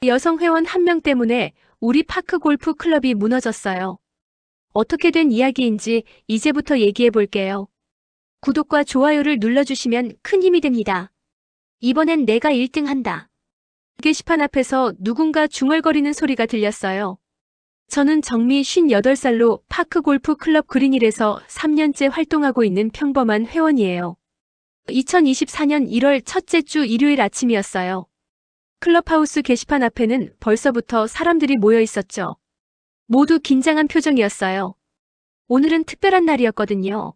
여성 회원 한 명 때문에 우리 파크 골프 클럽이 무너졌어요. 어떻게 된 이야기인지 이제부터 얘기해 볼게요. 구독과 좋아요를 눌러주시면 큰 힘이 됩니다. 이번엔 내가 1등 한다. 게시판 앞에서 누군가 중얼거리는 소리가 들렸어요. 저는 정미 58살로 파크 골프 클럽 그린힐에서 3년째 활동하고 있는 평범한 회원이에요. 2024년 1월 첫째 주 일요일 아침이었어요. 클럽하우스 게시판 앞에는 벌써부터 사람들이 모여 있었죠. 모두 긴장한 표정이었어요. 오늘은 특별한 날이었거든요.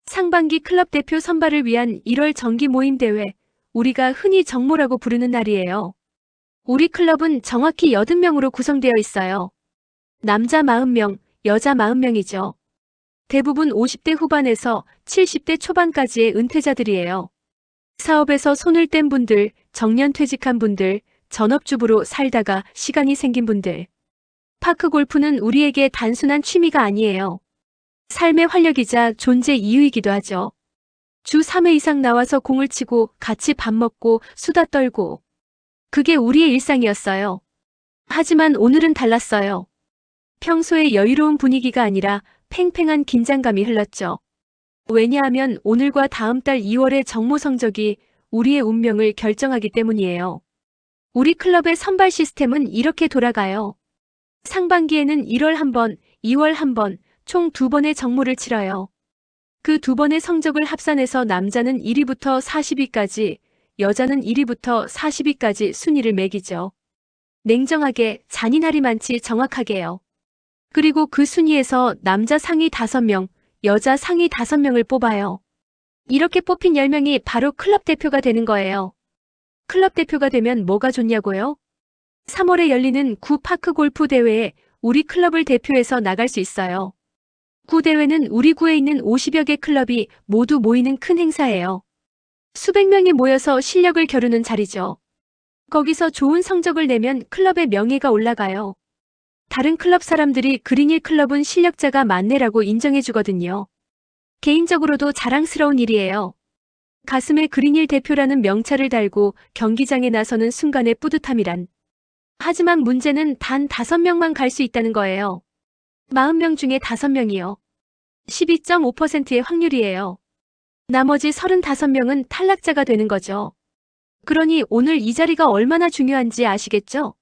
상반기 클럽 대표 선발을 위한 1월 정기 모임 대회, 우리가 흔히 정모라고 부르는 날이에요. 우리 클럽은 정확히 80명으로 구성되어 있어요. 남자 40명, 여자 40명이죠. 대부분 50대 후반에서 70대 초반까지의 은퇴자들이에요. 사업에서 손을 뗀 분들, 정년 퇴직한 분들, 전업주부로 살다가 시간이 생긴 분들. 파크 골프는 우리에게 단순한 취미가 아니에요. 삶의 활력이자 존재 이유이기도 하죠. 주 3회 이상 나와서 공을 치고 같이 밥 먹고 수다 떨고. 그게 우리의 일상이었어요. 하지만 오늘은 달랐어요. 평소의 여유로운 분위기가 아니라 팽팽한 긴장감이 흘렀죠. 왜냐하면 오늘과 다음 달 2월의 정모 성적이 우리의 운명을 결정하기 때문이에요. 우리 클럽의 선발 시스템은 이렇게 돌아가요. 상반기에는 1월 한 번, 2월 한 번, 총 2번의 정모를 치러요. 그 2번의 성적을 합산해서 남자는 1위부터 40위까지, 여자는 1위부터 40위까지 순위를 매기죠. 냉정하게, 잔인하리 많지 정확하게요. 그리고 그 순위에서 남자 상위 5명, 여자 상위 5명을 뽑아요. 이렇게 뽑힌 10명이 바로 클럽 대표가 되는 거예요. 클럽 대표가 되면 뭐가 좋냐고요? 3월에 열리는 구 파크 골프 대회에 우리 클럽을 대표해서 나갈 수 있어요. 구 대회는 우리 구에 있는 50여 개 클럽이 모두 모이는 큰 행사예요. 수백 명이 모여서 실력을 겨루는 자리죠. 거기서 좋은 성적을 내면 클럽의 명예가 올라가요. 다른 클럽 사람들이 그린힐 클럽은 실력자가 많네라고 인정해주거든요. 개인적으로도 자랑스러운 일이에요. 가슴에 그린힐 대표라는 명찰을 달고 경기장에 나서는 순간의 뿌듯함이란. 하지만 문제는 단 5명만 갈 수 있다는 거예요. 40명 중에 5명이요. 12.5%의 확률이에요. 나머지 35명은 탈락자가 되는 거죠. 그러니 오늘 이 자리가 얼마나 중요한지 아시겠죠?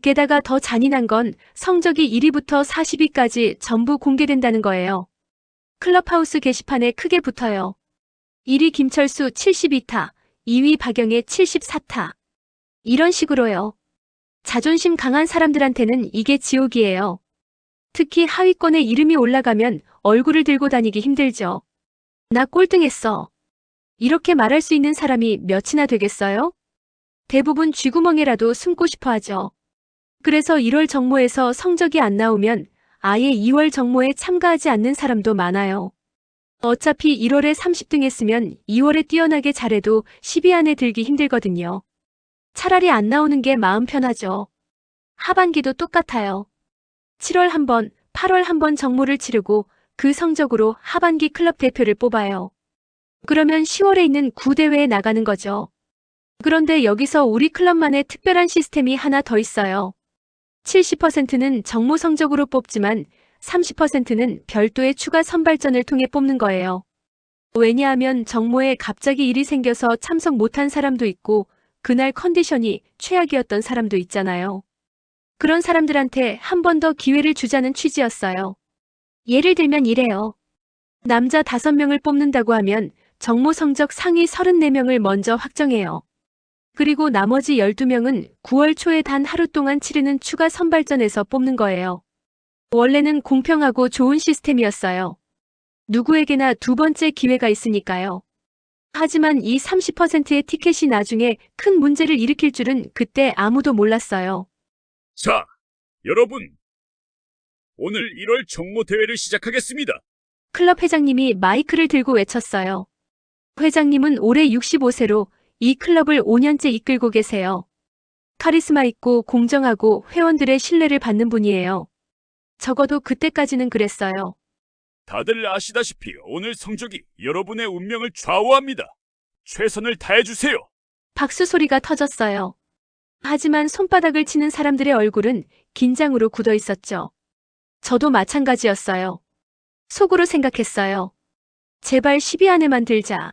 게다가 더 잔인한 건 성적이 1위부터 40위까지 전부 공개된다는 거예요. 클럽하우스 게시판에 크게 붙어요. 1위 김철수 72타, 2위 박영애 74타. 이런 식으로요. 자존심 강한 사람들한테는 이게 지옥이에요. 특히 하위권에 이름이 올라가면 얼굴을 들고 다니기 힘들죠. 나 꼴등했어. 이렇게 말할 수 있는 사람이 몇이나 되겠어요? 대부분 쥐구멍에라도 숨고 싶어 하죠. 그래서 1월 정모에서 성적이 안 나오면 아예 2월 정모에 참가하지 않는 사람도 많아요. 어차피 1월에 30등 했으면 2월에 뛰어나게 잘해도 10위 안에 들기 힘들거든요. 차라리 안 나오는 게 마음 편하죠. 하반기도 똑같아요. 7월 한 번, 8월 한 번 정모를 치르고 그 성적으로 하반기 클럽 대표를 뽑아요. 그러면 10월에 있는 구대회에 나가는 거죠. 그런데 여기서 우리 클럽만의 특별한 시스템이 하나 더 있어요. 70%는 정모 성적으로 뽑지만 30%는 별도의 추가 선발전을 통해 뽑는 거예요. 왜냐하면 정모에 갑자기 일이 생겨서 참석 못한 사람도 있고 그날 컨디션이 최악이었던 사람도 있잖아요. 그런 사람들한테 한 번 더 기회를 주자는 취지였어요. 예를 들면 이래요. 남자 5명을 뽑는다고 하면 정모 성적 상위 34명을 먼저 확정해요. 그리고 나머지 12명은 9월 초에 단 하루 동안 치르는 추가 선발전에서 뽑는 거예요. 원래는 공평하고 좋은 시스템이었어요. 누구에게나 두 번째 기회가 있으니까요. 하지만 이 30%의 티켓이 나중에 큰 문제를 일으킬 줄은 그때 아무도 몰랐어요. 자, 여러분. 오늘 1월 정모 대회를 시작하겠습니다. 클럽 회장님이 마이크를 들고 외쳤어요. 회장님은 올해 65세로 이 클럽을 5년째 이끌고 계세요. 카리스마 있고 공정하고 회원들의 신뢰를 받는 분이에요. 적어도 그때까지는 그랬어요. 다들 아시다시피 오늘 성적이 여러분의 운명을 좌우합니다. 최선을 다해주세요. 박수 소리가 터졌어요. 하지만 손바닥을 치는 사람들의 얼굴은 긴장으로 굳어 있었죠. 저도 마찬가지였어요. 속으로 생각했어요. 제발 10위 안에만 들자.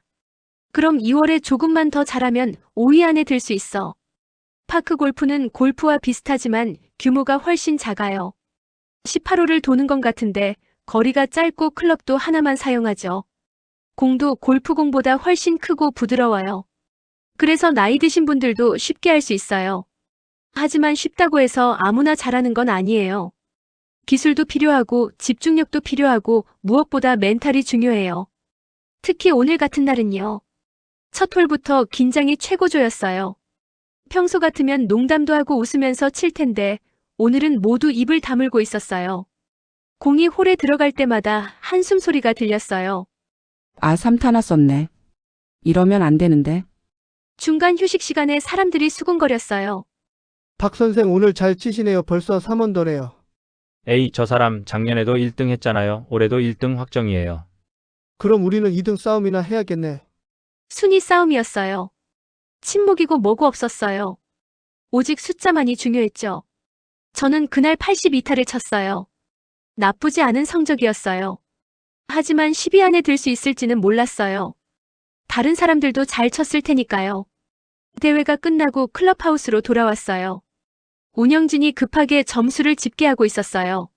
그럼 2월에 조금만 더 잘하면 5위 안에 들 수 있어. 파크 골프는 골프와 비슷하지만 규모가 훨씬 작아요. 18홀을 도는 것 같은데 거리가 짧고 클럽도 하나만 사용하죠. 공도 골프공보다 훨씬 크고 부드러워요. 그래서 나이 드신 분들도 쉽게 할 수 있어요. 하지만 쉽다고 해서 아무나 잘하는 건 아니에요. 기술도 필요하고 집중력도 필요하고 무엇보다 멘탈이 중요해요. 특히 오늘 같은 날은요. 첫 홀부터 긴장이 최고조였어요. 평소 같으면 농담도 하고 웃으면서 칠 텐데 오늘은 모두 입을 다물고 있었어요. 공이 홀에 들어갈 때마다 한숨 소리가 들렸어요. 아, 3타나 썼네. 이러면 안 되는데. 중간 휴식 시간에 사람들이 수군거렸어요. 박 선생 오늘 잘 치시네요. 벌써 3언더네요. 에이, 저 사람 작년에도 1등 했잖아요. 올해도 1등 확정이에요. 그럼 우리는 2등 싸움이나 해야겠네. 순위 싸움이었어요. 침묵이고 뭐고 없었어요. 오직 숫자만이 중요했죠. 저는 그날 82타를 쳤어요. 나쁘지 않은 성적이었어요. 하지만 10위 안에 들 수 있을지는 몰랐어요. 다른 사람들도 잘 쳤을 테니까요. 대회가 끝나고 클럽하우스로 돌아왔어요. 운영진이 급하게 점수를 집계하고 있었어요.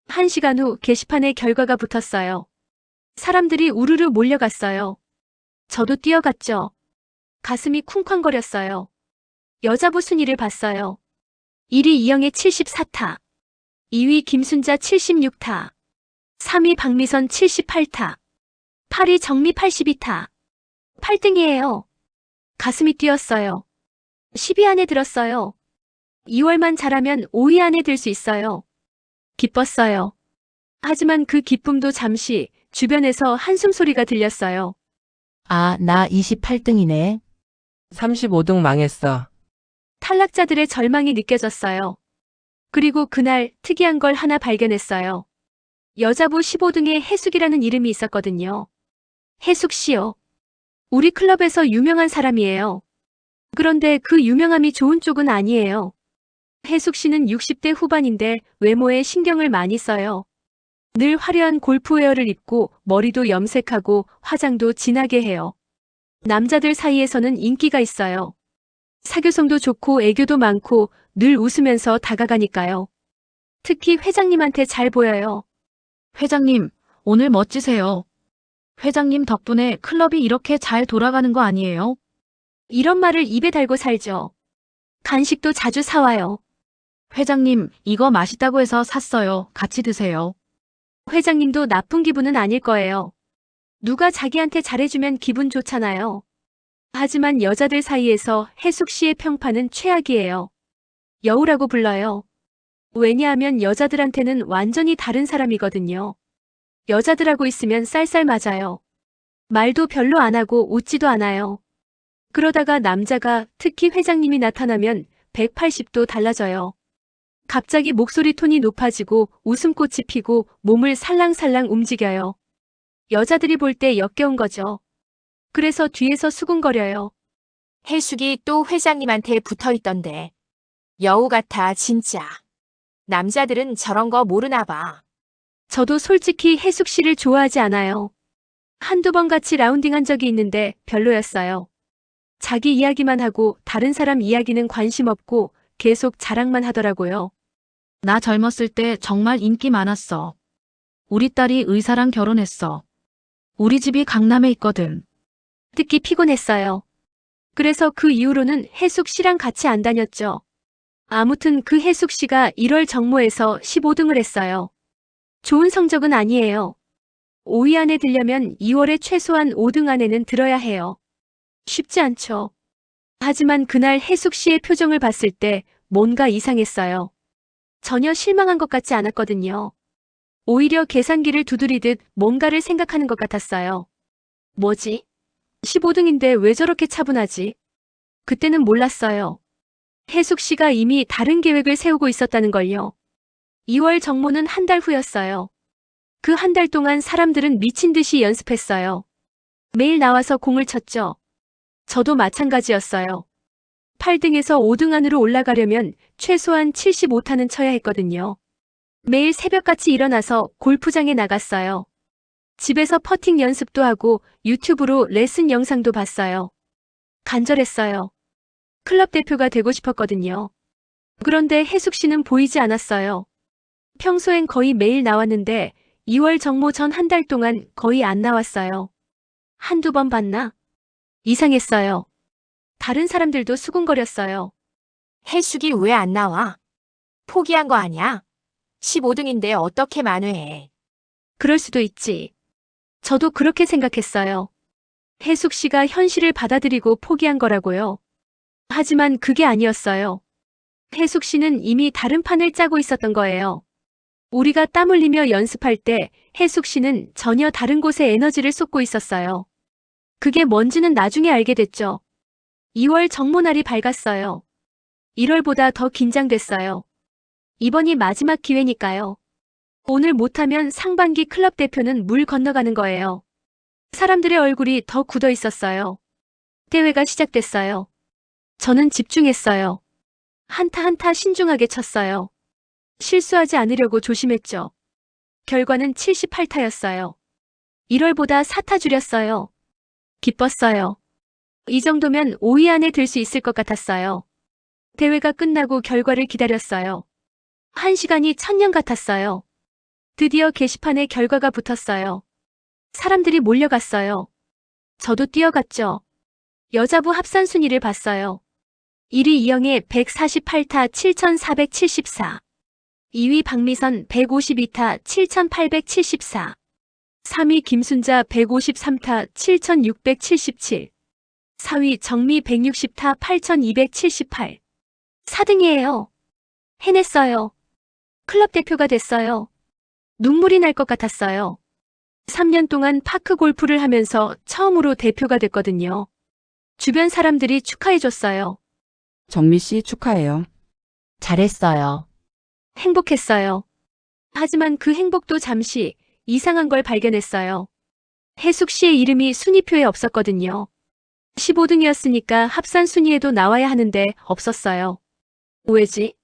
1시간 후 게시판에 결과가 붙었어요. 사람들이 우르르 몰려갔어요. 저도 뛰어갔죠. 가슴이 쿵쾅거렸어요. 여자부 순위를 봤어요. 1위 이영애 74타, 2위 김순자 76타, 3위 박미선 78타, 8위 정미 82타. 8등이에요. 가슴이 뛰었어요. 10위 안에 들었어요. 2월만 잘하면 5위 안에 들 수 있어요. 기뻤어요. 하지만 그 기쁨도 잠시 주변에서 한숨 소리가 들렸어요. 아, 나 28등이네. 35등 망했어. 탈락자들의 절망이 느껴졌어요. 그리고 그날 특이한 걸 하나 발견했어요. 여자부 15등에 해숙이라는 이름이 있었거든요. 해숙 씨요. 우리 클럽에서 유명한 사람이에요. 그런데 그 유명함이 좋은 쪽은 아니에요. 해숙 씨는 60대 후반인데 외모에 신경을 많이 써요. 늘 화려한 골프웨어를 입고 머리도 염색하고 화장도 진하게 해요. 남자들 사이에서는 인기가 있어요. 사교성도 좋고 애교도 많고 늘 웃으면서 다가가니까요. 특히 회장님한테 잘 보여요. 회장님, 오늘 멋지세요. 회장님 덕분에 클럽이 이렇게 잘 돌아가는 거 아니에요? 이런 말을 입에 달고 살죠. 간식도 자주 사와요. 회장님, 이거 맛있다고 해서 샀어요. 같이 드세요. 회장님도 나쁜 기분은 아닐 거예요. 누가 자기한테 잘해주면 기분 좋잖아요. 하지만 여자들 사이에서 해숙 씨의 평판은 최악이에요. 여우라고 불러요. 왜냐하면 여자들한테는 완전히 다른 사람이거든요. 여자들하고 있으면 쌀쌀 맞아요. 말도 별로 안 하고 웃지도 않아요. 그러다가 남자가 특히 회장님이 나타나면 180도 달라져요. 갑자기 목소리 톤이 높아지고 웃음꽃이 피고 몸을 살랑살랑 움직여요. 여자들이 볼 때 역겨운 거죠. 그래서 뒤에서 수군거려요. 해숙이 또 회장님한테 붙어 있던데. 여우 같아, 진짜. 남자들은 저런 거 모르나 봐. 저도 솔직히 해숙 씨를 좋아하지 않아요. 한두 번 같이 라운딩한 적이 있는데 별로였어요. 자기 이야기만 하고 다른 사람 이야기는 관심 없고 계속 자랑만 하더라고요. 나 젊었을 때 정말 인기 많았어. 우리 딸이 의사랑 결혼했어. 우리 집이 강남에 있거든. 듣기 피곤했어요. 그래서 그 이후로는 해숙 씨랑 같이 안 다녔죠. 아무튼 그 해숙 씨가 1월 정모에서 15등을 했어요. 좋은 성적은 아니에요. 5위 안에 들려면 2월에 최소한 5등 안에는 들어야 해요. 쉽지 않죠. 하지만 그날 해숙 씨의 표정을 봤을 때 뭔가 이상했어요. 전혀 실망한 것 같지 않았거든요. 오히려 계산기를 두드리듯 뭔가를 생각하는 것 같았어요. 뭐지? 15등인데 왜 저렇게 차분하지? 그때는 몰랐어요. 해숙 씨가 이미 다른 계획을 세우고 있었다는 걸요. 2월 정모는 한 달 후였어요. 그 한 달 동안 사람들은 미친 듯이 연습했어요. 매일 나와서 공을 쳤죠. 저도 마찬가지였어요. 8등에서 5등 안으로 올라가려면 최소한 75타는 쳐야 했거든요. 매일 새벽같이 일어나서 골프장에 나갔어요. 집에서 퍼팅 연습도 하고 유튜브로 레슨 영상도 봤어요. 간절했어요. 클럽 대표가 되고 싶었거든요. 그런데 혜숙 씨는 보이지 않았어요. 평소엔 거의 매일 나왔는데 2월 정모 전 한 달 동안 거의 안 나왔어요. 한두 번 봤나? 이상했어요. 다른 사람들도 수군거렸어요. 혜숙이 왜 안 나와? 포기한 거 아니야? 15등인데 어떻게 만회해? 그럴 수도 있지. 저도 그렇게 생각했어요. 혜숙 씨가 현실을 받아들이고 포기한 거라고요. 하지만 그게 아니었어요. 혜숙 씨는 이미 다른 판을 짜고 있었던 거예요. 우리가 땀 흘리며 연습할 때 혜숙 씨는 전혀 다른 곳에 에너지를 쏟고 있었어요. 그게 뭔지는 나중에 알게 됐죠. 2월 정모날이 밝았어요. 1월보다 더 긴장됐어요. 이번이 마지막 기회니까요. 오늘 못하면 상반기 클럽 대표는 물 건너가는 거예요. 사람들의 얼굴이 더 굳어 있었어요. 대회가 시작됐어요. 저는 집중했어요. 한타 한타 신중하게 쳤어요. 실수하지 않으려고 조심했죠. 결과는 78타였어요. 1월보다 4타 줄였어요. 기뻤어요. 이 정도면 5위 안에 들 수 있을 것 같았어요. 대회가 끝나고 결과를 기다렸어요. 1시간이 천년 같았어요. 드디어 게시판에 결과가 붙었어요. 사람들이 몰려갔어요. 저도 뛰어갔죠. 여자부 합산 순위를 봤어요. 1위 이영애 148타 7474. 2위 박미선 152타 7874. 3위 김순자 153타 7677. 4위 정미 160타 8278. 4등이에요. 해냈어요. 클럽 대표가 됐어요. 눈물이 날 것 같았어요. 3년 동안 파크 골프를 하면서 처음으로 대표가 됐거든요. 주변 사람들이 축하해줬어요. 정미 씨 축하해요. 잘했어요. 행복했어요. 하지만 그 행복도 잠시 이상한 걸 발견했어요. 혜숙 씨의 이름이 순위표에 없었거든요. 15등이었으니까 합산 순위에도 나와야 하는데 없었어요. 왜지?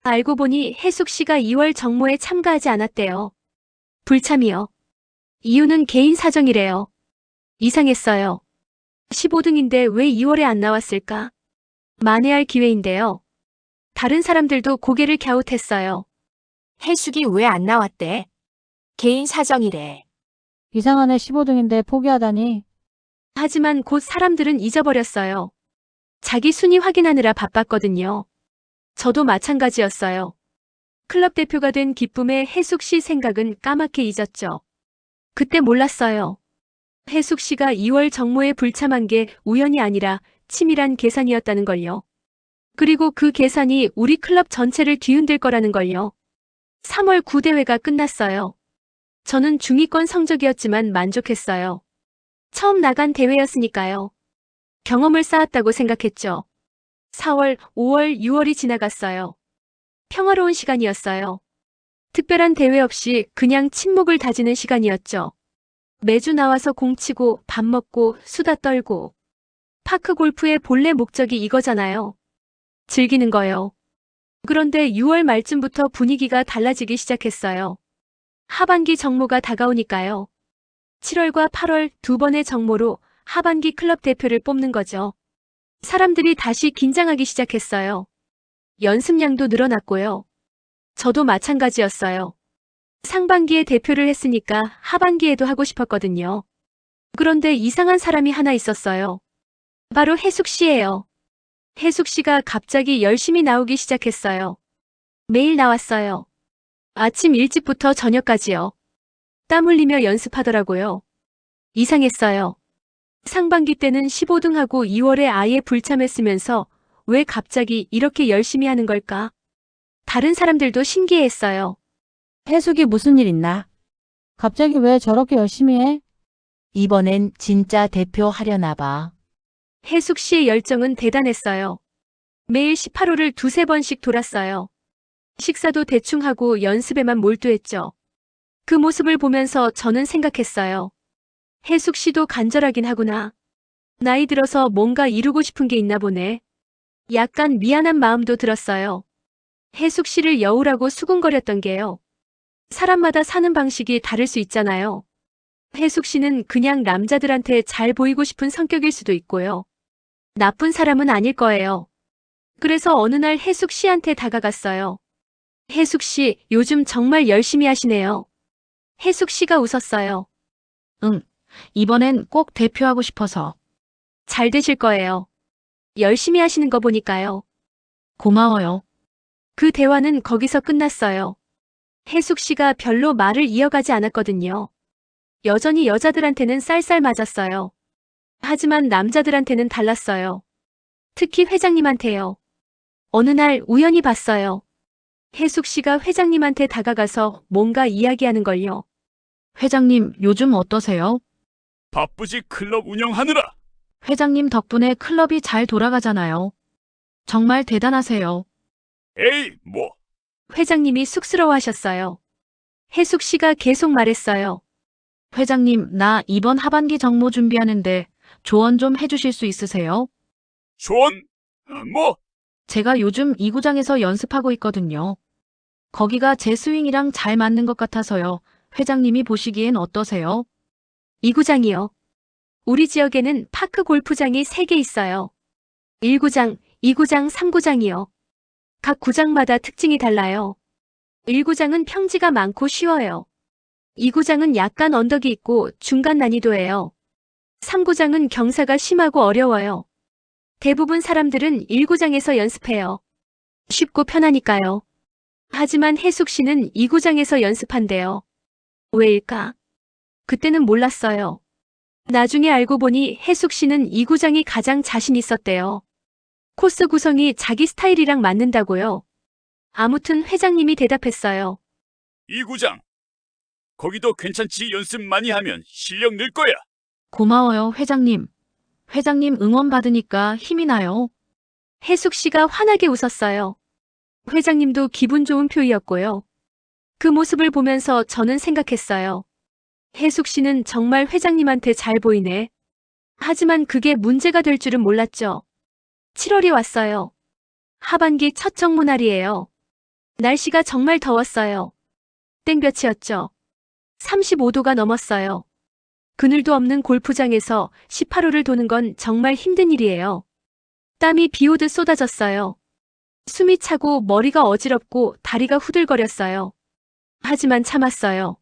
알고 보니 혜숙 씨가 2월 정모에 참가하지 않았대요. 불참이요. 이유는 개인 사정이래요. 이상했어요. 15등인데 왜 2월에 안 나왔을까? 만회할 기회인데요. 다른 사람들도 고개를 갸웃했어요. 혜숙이 왜 안 나왔대? 개인 사정이래. 이상한 애 15등인데 포기하다니. 하지만 곧 사람들은 잊어버렸어요. 자기 순위 확인하느라 바빴거든요. 저도 마찬가지였어요. 클럽 대표가 된 기쁨에 혜숙 씨 생각은 까맣게 잊었죠. 그때 몰랐어요. 혜숙 씨가 2월 정모에 불참한 게 우연이 아니라 치밀한 계산이었다는 걸요. 그리고 그 계산이 우리 클럽 전체를 뒤흔들 거라는 걸요. 3월 9대회가 끝났어요. 저는 중위권 성적이었지만 만족했어요. 처음 나간 대회였으니까요. 경험을 쌓았다고 생각했죠. 4월, 5월, 6월이 지나갔어요. 평화로운 시간이었어요. 특별한 대회 없이 그냥 친목을 다지는 시간이었죠. 매주 나와서 공치고 밥 먹고 수다 떨고. 파크 골프의 본래 목적이 이거잖아요. 즐기는 거요. 그런데 6월 말쯤부터 분위기가 달라지기 시작했어요. 하반기 정모가 다가오니까요. 7월과 8월 두 번의 정모로 하반기 클럽 대표를 뽑는 거죠. 사람들이 다시 긴장하기 시작했어요. 연습량도 늘어났고요. 저도 마찬가지였어요. 상반기에 대표를 했으니까 하반기에도 하고 싶었거든요. 그런데 이상한 사람이 하나 있었어요. 바로 혜숙 씨예요. 혜숙 씨가 갑자기 열심히 나오기 시작했어요. 매일 나왔어요. 아침 일찍부터 저녁까지요. 땀 흘리며 연습하더라고요. 이상했어요. 상반기 때는 15등하고 2월에 아예 불참했으면서 왜 갑자기 이렇게 열심히 하는 걸까? 다른 사람들도 신기해했어요. 혜숙이 무슨 일 있나? 갑자기 왜 저렇게 열심히 해? 이번엔 진짜 대표 하려나 봐. 혜숙 씨의 열정은 대단했어요. 매일 18호를 두세 번씩 돌았어요. 식사도 대충 하고 연습에만 몰두했죠. 그 모습을 보면서 저는 생각했어요. 혜숙 씨도 간절하긴 하구나. 나이 들어서 뭔가 이루고 싶은 게 있나 보네. 약간 미안한 마음도 들었어요. 혜숙 씨를 여우라고 수군거렸던 게요. 사람마다 사는 방식이 다를 수 있잖아요. 혜숙 씨는 그냥 남자들한테 잘 보이고 싶은 성격일 수도 있고요. 나쁜 사람은 아닐 거예요. 그래서 어느 날 혜숙 씨한테 다가갔어요. 혜숙 씨, 요즘 정말 열심히 하시네요. 혜숙 씨가 웃었어요. 이번엔 꼭 대표하고 싶어서. 잘 되실 거예요. 열심히 하시는 거 보니까요. 고마워요. 그 대화는 거기서 끝났어요. 혜숙 씨가 별로 말을 이어가지 않았거든요. 여전히 여자들한테는 쌀쌀 맞았어요. 하지만 남자들한테는 달랐어요. 특히 회장님한테요. 어느 날 우연히 봤어요. 혜숙 씨가 회장님한테 다가가서 뭔가 이야기하는 걸요. 회장님, 요즘 어떠세요? 바쁘지 클럽 운영하느라. 회장님 덕분에 클럽이 잘 돌아가잖아요. 정말 대단하세요. 에이, 뭐. 회장님이 쑥스러워하셨어요. 혜숙 씨가 계속 말했어요. 회장님, 나 이번 하반기 정모 준비하는데 조언 좀 해주실 수 있으세요? 조언? 뭐? 제가 요즘 이구장에서 연습하고 있거든요. 거기가 제 스윙이랑 잘 맞는 것 같아서요. 회장님이 보시기엔 어떠세요? 이 구장이요. 우리 지역에는 파크 골프장이 3개 있어요. 1구장, 2구장, 3구장이요. 각 구장마다 특징이 달라요. 1구장은 평지가 많고 쉬워요. 2구장은 약간 언덕이 있고 중간 난이도예요. 3구장은 경사가 심하고 어려워요. 대부분 사람들은 1구장에서 연습해요. 쉽고 편하니까요. 하지만 혜숙 씨는 2구장에서 연습한대요. 왜일까? 그때는 몰랐어요. 나중에 알고 보니 혜숙 씨는 2구장이 가장 자신 있었대요. 코스 구성이 자기 스타일이랑 맞는다고요. 아무튼 회장님이 대답했어요. 이 구장. 거기도 괜찮지. 연습 많이 하면 실력 늘 거야. 고마워요, 회장님. 회장님 응원 받으니까 힘이 나요. 혜숙 씨가 환하게 웃었어요. 회장님도 기분 좋은 표이었고요. 그 모습을 보면서 저는 생각했어요. 혜숙 씨는 정말 회장님한테 잘 보이네. 하지만 그게 문제가 될 줄은 몰랐죠. 7월이 왔어요. 하반기 첫 정모날이에요. 날씨가 정말 더웠어요. 땡볕이었죠. 35도가 넘었어요. 그늘도 없는 골프장에서 18홀을 도는 건 정말 힘든 일이에요. 땀이 비 오듯 쏟아졌어요. 숨이 차고 머리가 어지럽고 다리가 후들거렸어요. 하지만 참았어요.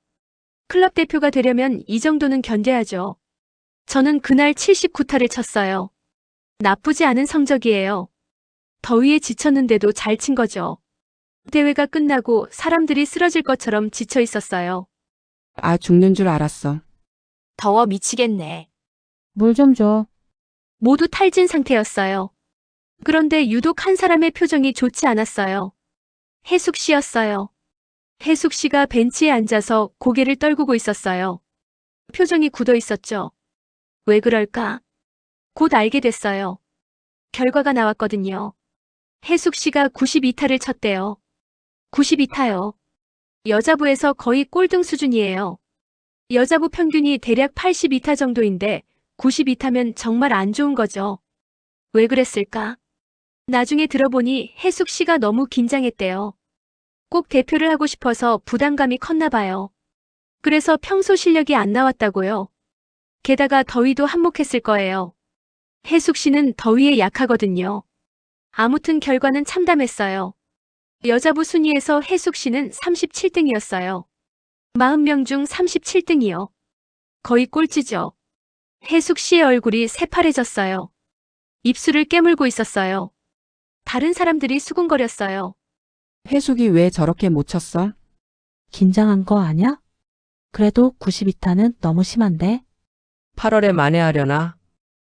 클럽 대표가 되려면 이 정도는 견뎌야죠. 저는 그날 79타를 쳤어요. 나쁘지 않은 성적이에요. 더위에 지쳤는데도 잘 친 거죠. 대회가 끝나고 사람들이 쓰러질 것처럼 지쳐 있었어요. 아, 죽는 줄 알았어. 더워 미치겠네. 물 좀 줘. 모두 탈진 상태였어요. 그런데 유독 한 사람의 표정이 좋지 않았어요. 혜숙 씨였어요. 혜숙 씨가 벤치에 앉아서 고개를 떨구고 있었어요. 표정이 굳어 있었죠. 왜 그럴까? 곧 알게 됐어요. 결과가 나왔거든요. 혜숙 씨가 92타를 쳤대요. 92타요. 여자부에서 거의 꼴등 수준이에요. 여자부 평균이 대략 82타 정도인데 92타면 정말 안 좋은 거죠. 왜 그랬을까? 나중에 들어보니 혜숙 씨가 너무 긴장했대요. 꼭 대표를 하고 싶어서 부담감이 컸나 봐요. 그래서 평소 실력이 안 나왔다고요. 게다가 더위도 한몫했을 거예요. 혜숙 씨는 더위에 약하거든요. 아무튼 결과는 참담했어요. 여자부 순위에서 혜숙 씨는 37등이었어요. 40명 중 37등이요. 거의 꼴찌죠. 혜숙 씨의 얼굴이 새파래졌어요. 입술을 깨물고 있었어요. 다른 사람들이 수군거렸어요. 혜숙이 왜 저렇게 못 쳤어? 긴장한 거 아냐? 그래도 92타는 너무 심한데? 8월에 만회하려나?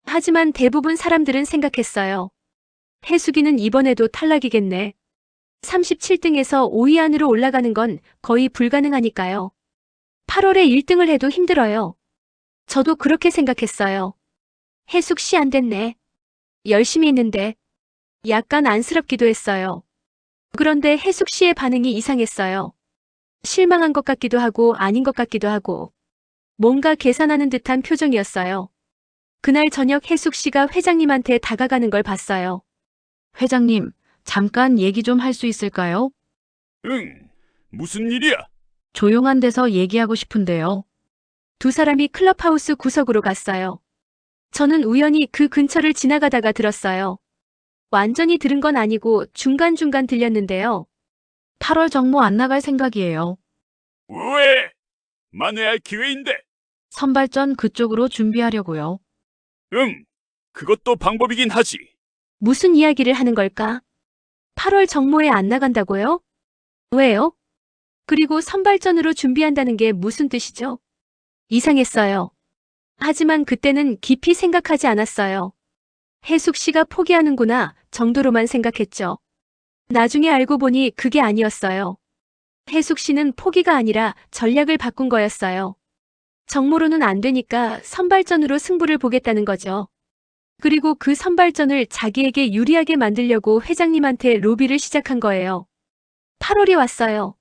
하지만 대부분 사람들은 생각했어요. 혜숙이는 이번에도 탈락이겠네. 37등에서 5위 안으로 올라가는 건 거의 불가능하니까요. 8월에 1등을 해도 힘들어요. 저도 그렇게 생각했어요. 혜숙 씨 안 됐네. 열심히 했는데. 약간 안쓰럽기도 했어요. 그런데 혜숙 씨의 반응이 이상했어요. 실망한 것 같기도 하고 아닌 것 같기도 하고 뭔가 계산하는 듯한 표정이었어요. 그날 저녁 혜숙 씨가 회장님한테 다가가는 걸 봤어요. 회장님, 잠깐 얘기 좀 할 수 있을까요? 응, 무슨 일이야? 조용한 데서 얘기하고 싶은데요. 두 사람이 클럽하우스 구석으로 갔어요. 저는 우연히 그 근처를 지나가다가 들었어요. 완전히 들은 건 아니고 중간중간 들렸는데요. 8월 정모 안 나갈 생각이에요. 왜? 만회할 기회인데. 선발전 그쪽으로 준비하려고요. 그것도 방법이긴 하지. 무슨 이야기를 하는 걸까? 8월 정모에 안 나간다고요? 왜요? 그리고 선발전으로 준비한다는 게 무슨 뜻이죠? 이상했어요. 하지만 그때는 깊이 생각하지 않았어요. 혜숙 씨가 포기하는구나 정도로만 생각했죠. 나중에 알고 보니 그게 아니었어요. 혜숙 씨는 포기가 아니라 전략을 바꾼 거였어요. 정모로는 안 되니까 선발전으로 승부를 보겠다는 거죠. 그리고 그 선발전을 자기에게 유리하게 만들려고 회장님한테 로비를 시작한 거예요. 8월이 왔어요.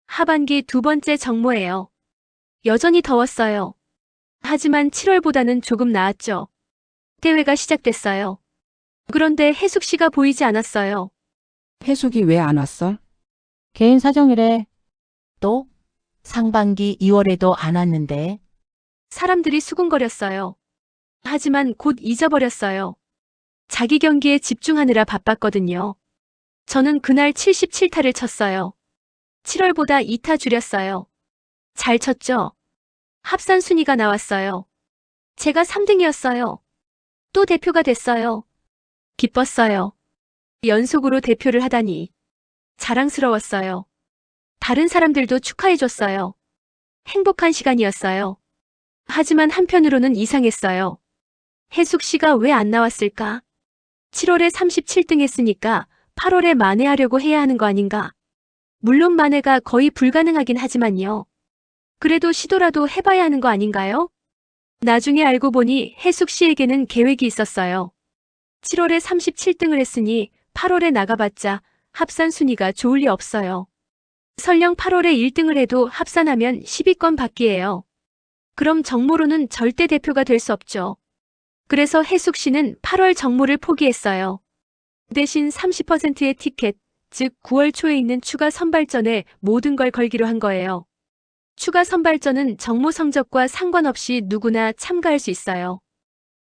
하반기 두 번째 정모예요. 여전히 더웠어요. 하지만 7월보다는 조금 나았죠. 대회가 시작됐어요. 그런데 혜숙 씨가 보이지 않았어요. 혜숙이 왜 안 왔어? 개인 사정이래. 또? 상반기 2월에도 안 왔는데. 사람들이 수군거렸어요. 하지만 곧 잊어버렸어요. 자기 경기에 집중하느라 바빴거든요. 저는 그날 77타를 쳤어요. 7월보다 2타 줄였어요. 잘 쳤죠? 합산 순위가 나왔어요. 제가 3등이었어요. 또 대표가 됐어요. 기뻤어요. 연속으로 대표를 하다니. 자랑스러웠어요. 다른 사람들도 축하해줬어요. 행복한 시간이었어요. 하지만 한편으로는 이상했어요. 혜숙 씨가 왜 안 나왔을까? 7월에 37등 했으니까 8월에 만회하려고 해야 하는 거 아닌가? 물론 만회가 거의 불가능하긴 하지만요. 그래도 시도라도 해봐야 하는 거 아닌가요? 나중에 알고 보니 혜숙 씨에게는 계획이 있었어요. 7월에 37등을 했으니 8월에 나가봤자 합산 순위가 좋을 리 없어요. 설령 8월에 1등을 해도 합산하면 10위권 밖이에요. 그럼 정모로는 절대 대표가 될 수 없죠. 그래서 혜숙 씨는 8월 정모를 포기했어요. 대신 30%의 티켓, 즉 9월 초에 있는 추가 선발전에 모든 걸 걸기로 한 거예요. 추가 선발전은 정모 성적과 상관없이 누구나 참가할 수 있어요.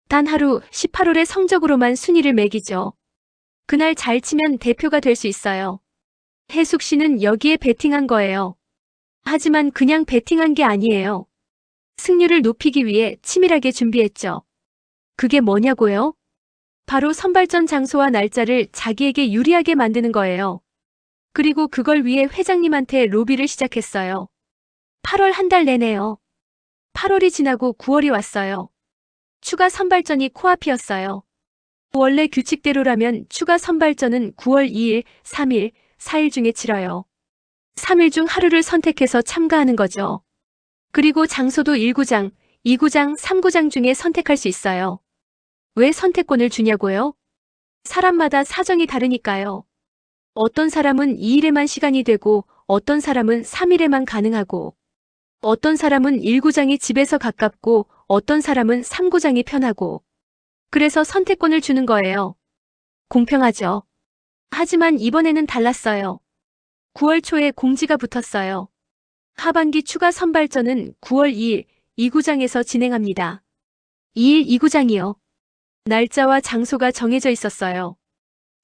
단 하루 18홀의 성적으로만 순위를 매기죠. 그날 잘 치면 대표가 될 수 있어요. 혜숙 씨는 여기에 베팅한 거예요. 하지만 그냥 베팅한 게 아니에요. 승률을 높이기 위해 치밀하게 준비했죠. 그게 뭐냐고요? 바로 선발전 장소와 날짜를 자기에게 유리하게 만드는 거예요. 그리고 그걸 위해 회장님한테 로비를 시작했어요. 8월 한 달 내내요. 8월이 지나고 9월이 왔어요. 추가 선발전이 코앞이었어요. 원래 규칙대로라면 추가 선발전은 9월 2일, 3일, 4일 중에 치러요. 3일 중 하루를 선택해서 참가하는 거죠. 그리고 장소도 1구장, 2구장, 3구장 중에 선택할 수 있어요. 왜 선택권을 주냐고요? 사람마다 사정이 다르니까요. 어떤 사람은 2일에만 시간이 되고 어떤 사람은 3일에만 가능하고 어떤 사람은 1구장이 집에서 가깝고 어떤 사람은 3구장이 편하고 그래서 선택권을 주는 거예요. 공평하죠. 하지만 이번에는 달랐어요. 9월 초에 공지가 붙었어요. 하반기 추가 선발전은 9월 2일 2구장에서 진행합니다. 2일 2구장이요. 날짜와 장소가 정해져 있었어요.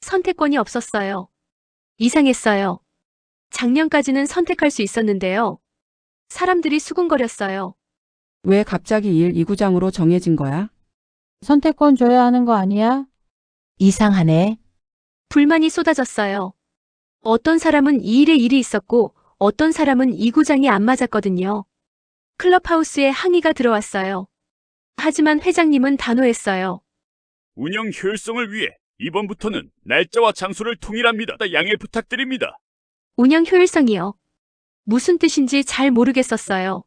선택권이 없었어요. 이상했어요. 작년까지는 선택할 수 있었는데요. 사람들이 수군거렸어요. 왜 갑자기 1, 2구장으로 정해진 거야? 선택권 줘야 하는 거 아니야? 이상하네. 불만이 쏟아졌어요. 어떤 사람은 2일에 일이 있었고 어떤 사람은 2구장이 안 맞았거든요. 클럽하우스에 항의가 들어왔어요. 하지만 회장님은 단호했어요. 운영 효율성을 위해 이번부터는 날짜와 장소를 통일합니다. 양해 부탁드립니다. 운영 효율성이요. 무슨 뜻인지 잘 모르겠었어요.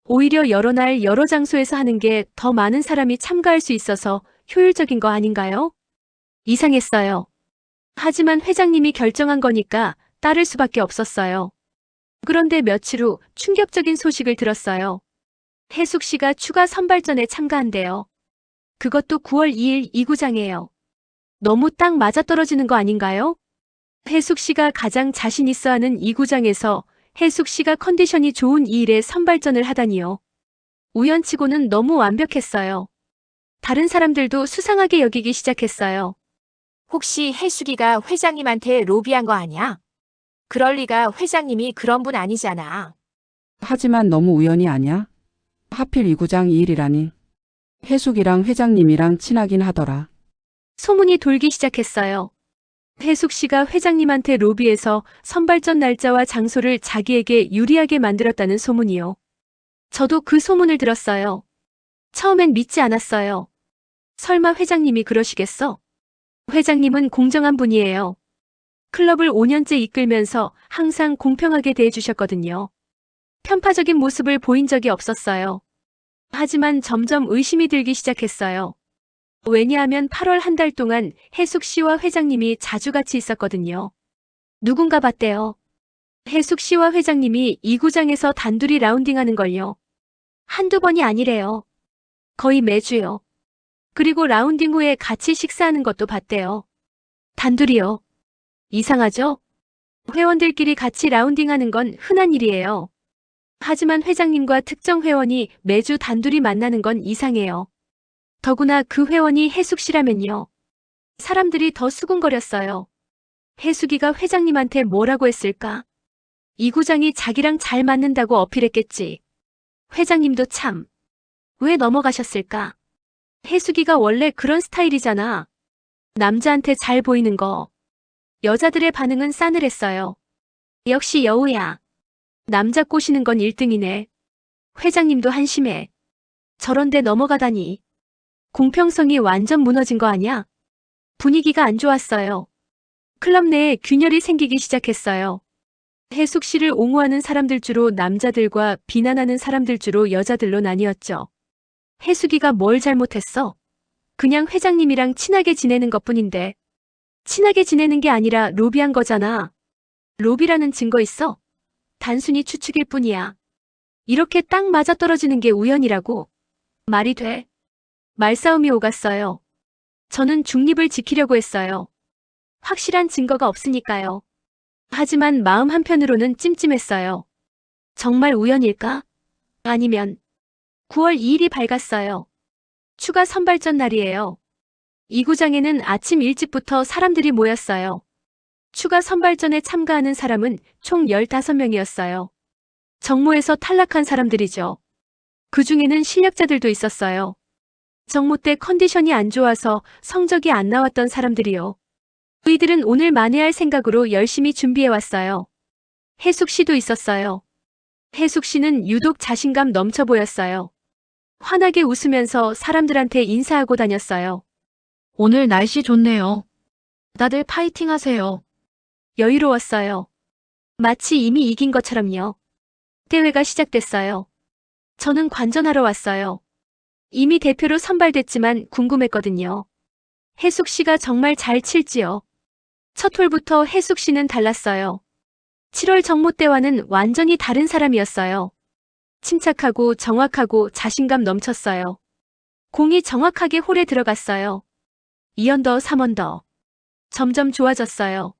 오히려 여러 날 여러 장소에서 하는 게 더 많은 사람이 참가할 수 있어서 효율적인 거 아닌가요? 이상했어요. 하지만 회장님이 결정한 거니까 따를 수밖에 없었어요. 그런데 며칠 후 충격적인 소식을 들었어요. 혜숙 씨가 추가 선발전에 참가한대요. 그것도 9월 2일 2구장이에요. 너무 딱 맞아떨어지는 거 아닌가요? 혜숙 씨가 가장 자신 있어 하는 이 구장에서 혜숙 씨가 컨디션이 좋은 이 일에 선발전을 하다니요. 우연치고는 너무 완벽했어요. 다른 사람들도 수상하게 여기기 시작했어요. 혹시 혜숙이가 회장님한테 로비한 거 아니야? 그럴 리가 회장님이 그런 분 아니잖아. 하지만 너무 우연이 아냐? 하필 이 구장 이 일이라니. 해숙이랑 회장님이랑 친하긴 하더라. 소문이 돌기 시작했어요. 혜숙 씨가 회장님한테 로비해서 선발전 날짜와 장소를 자기에게 유리하게 만들었다는 소문이요. 저도 그 소문을 들었어요. 처음엔 믿지 않았어요. 설마 회장님이 그러시겠어? 회장님은 공정한 분이에요. 클럽을 5년째 이끌면서 항상 공평하게 대해주셨거든요. 편파적인 모습을 보인 적이 없었어요. 하지만 점점 의심이 들기 시작했어요. 왜냐하면 8월 한 달 동안 혜숙 씨와 회장님이 자주 같이 있었거든요. 누군가 봤대요. 혜숙 씨와 회장님이 이 구장에서 단둘이 라운딩하는 걸요. 한두 번이 아니래요. 거의 매주요. 그리고 라운딩 후에 같이 식사하는 것도 봤대요. 단둘이요. 이상하죠? 회원들끼리 같이 라운딩하는 건 흔한 일이에요. 하지만 회장님과 특정 회원이 매주 단둘이 만나는 건 이상해요. 더구나 그 회원이 혜숙 씨라면요. 사람들이 더 수군거렸어요. 혜숙이가 회장님한테 뭐라고 했을까? 이 구장이 자기랑 잘 맞는다고 어필했겠지. 회장님도 참. 왜 넘어가셨을까? 혜숙이가 원래 그런 스타일이잖아. 남자한테 잘 보이는 거. 여자들의 반응은 싸늘했어요. 역시 여우야. 남자 꼬시는 건 1등이네. 회장님도 한심해. 저런데 넘어가다니. 공평성이 완전 무너진 거 아냐? 분위기가 안 좋았어요. 클럽 내에 균열이 생기기 시작했어요. 혜숙 씨를 옹호하는 사람들 주로 남자들과 비난하는 사람들 주로 여자들로 나뉘었죠. 혜숙이가 뭘 잘못했어? 그냥 회장님이랑 친하게 지내는 것뿐인데. 친하게 지내는 게 아니라 로비한 거잖아. 로비라는 증거 있어? 단순히 추측일 뿐이야. 이렇게 딱 맞아떨어지는 게 우연이라고? 말이 돼? 말싸움이 오갔어요. 저는 중립을 지키려고 했어요. 확실한 증거가 없으니까요. 하지만 마음 한편으로는 찜찜했어요. 정말 우연일까? 아니면 9월 2일이 밝았어요. 추가 선발전 날이에요. 이 구장에는 아침 일찍부터 사람들이 모였어요. 추가 선발전에 참가하는 사람은 총 15명이었어요. 정모에서 탈락한 사람들이죠. 그 중에는 실력자들도 있었어요. 정모 때 컨디션이 안 좋아서 성적이 안 나왔던 사람들이요. 이들은 오늘 만회할 생각으로 열심히 준비해왔어요. 혜숙 씨도 있었어요. 혜숙 씨는 유독 자신감 넘쳐 보였어요. 환하게 웃으면서 사람들한테 인사하고 다녔어요. 오늘 날씨 좋네요. 다들 파이팅 하세요. 여유로웠어요. 마치 이미 이긴 것처럼요. 대회가 시작됐어요. 저는 관전하러 왔어요. 이미 대표로 선발됐지만 궁금했거든요. 혜숙 씨가 정말 잘 칠지요. 첫 홀부터 혜숙 씨는 달랐어요. 7월 정모 때와는 완전히 다른 사람이었어요. 침착하고 정확하고 자신감 넘쳤어요. 공이 정확하게 홀에 들어갔어요. 2언더, 3언더. 점점 좋아졌어요.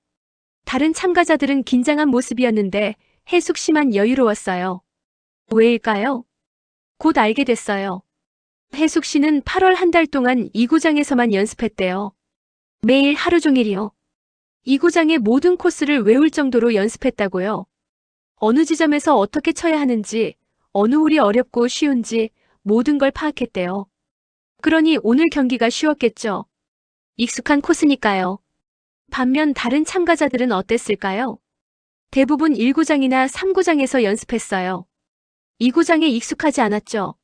다른 참가자들은 긴장한 모습이었는데 혜숙 씨만 여유로웠어요. 왜일까요? 곧 알게 됐어요. 혜숙 씨는 8월 한 달 동안 이 구장에서만 연습했대요. 매일 하루 종일이요. 이 구장의 모든 코스를 외울 정도로 연습했다고요. 어느 지점에서 어떻게 쳐야 하는지, 어느 홀이 어렵고 쉬운지 모든 걸 파악했대요. 그러니 오늘 경기가 쉬웠겠죠. 익숙한 코스니까요. 반면 다른 참가자들은 어땠을까요? 대부분 1구장이나 3구장에서 연습했어요. 2구장에 익숙하지 않았죠.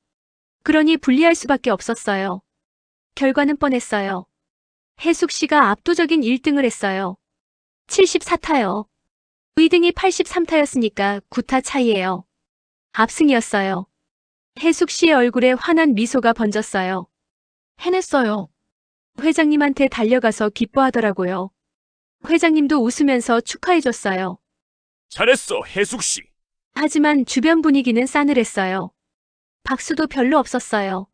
그러니 불리할 수밖에 없었어요. 결과는 뻔했어요. 혜숙 씨가 압도적인 1등을 했어요. 74타요. 의등이 83타였으니까 9타 차이예요. 압승이었어요. 혜숙 씨의 얼굴에 환한 미소가 번졌어요. 해냈어요. 회장님한테 달려가서 기뻐하더라고요. 회장님도 웃으면서 축하해줬어요. 잘했어, 혜숙 씨. 하지만 주변 분위기는 싸늘했어요. 박수도 별로 없었어요.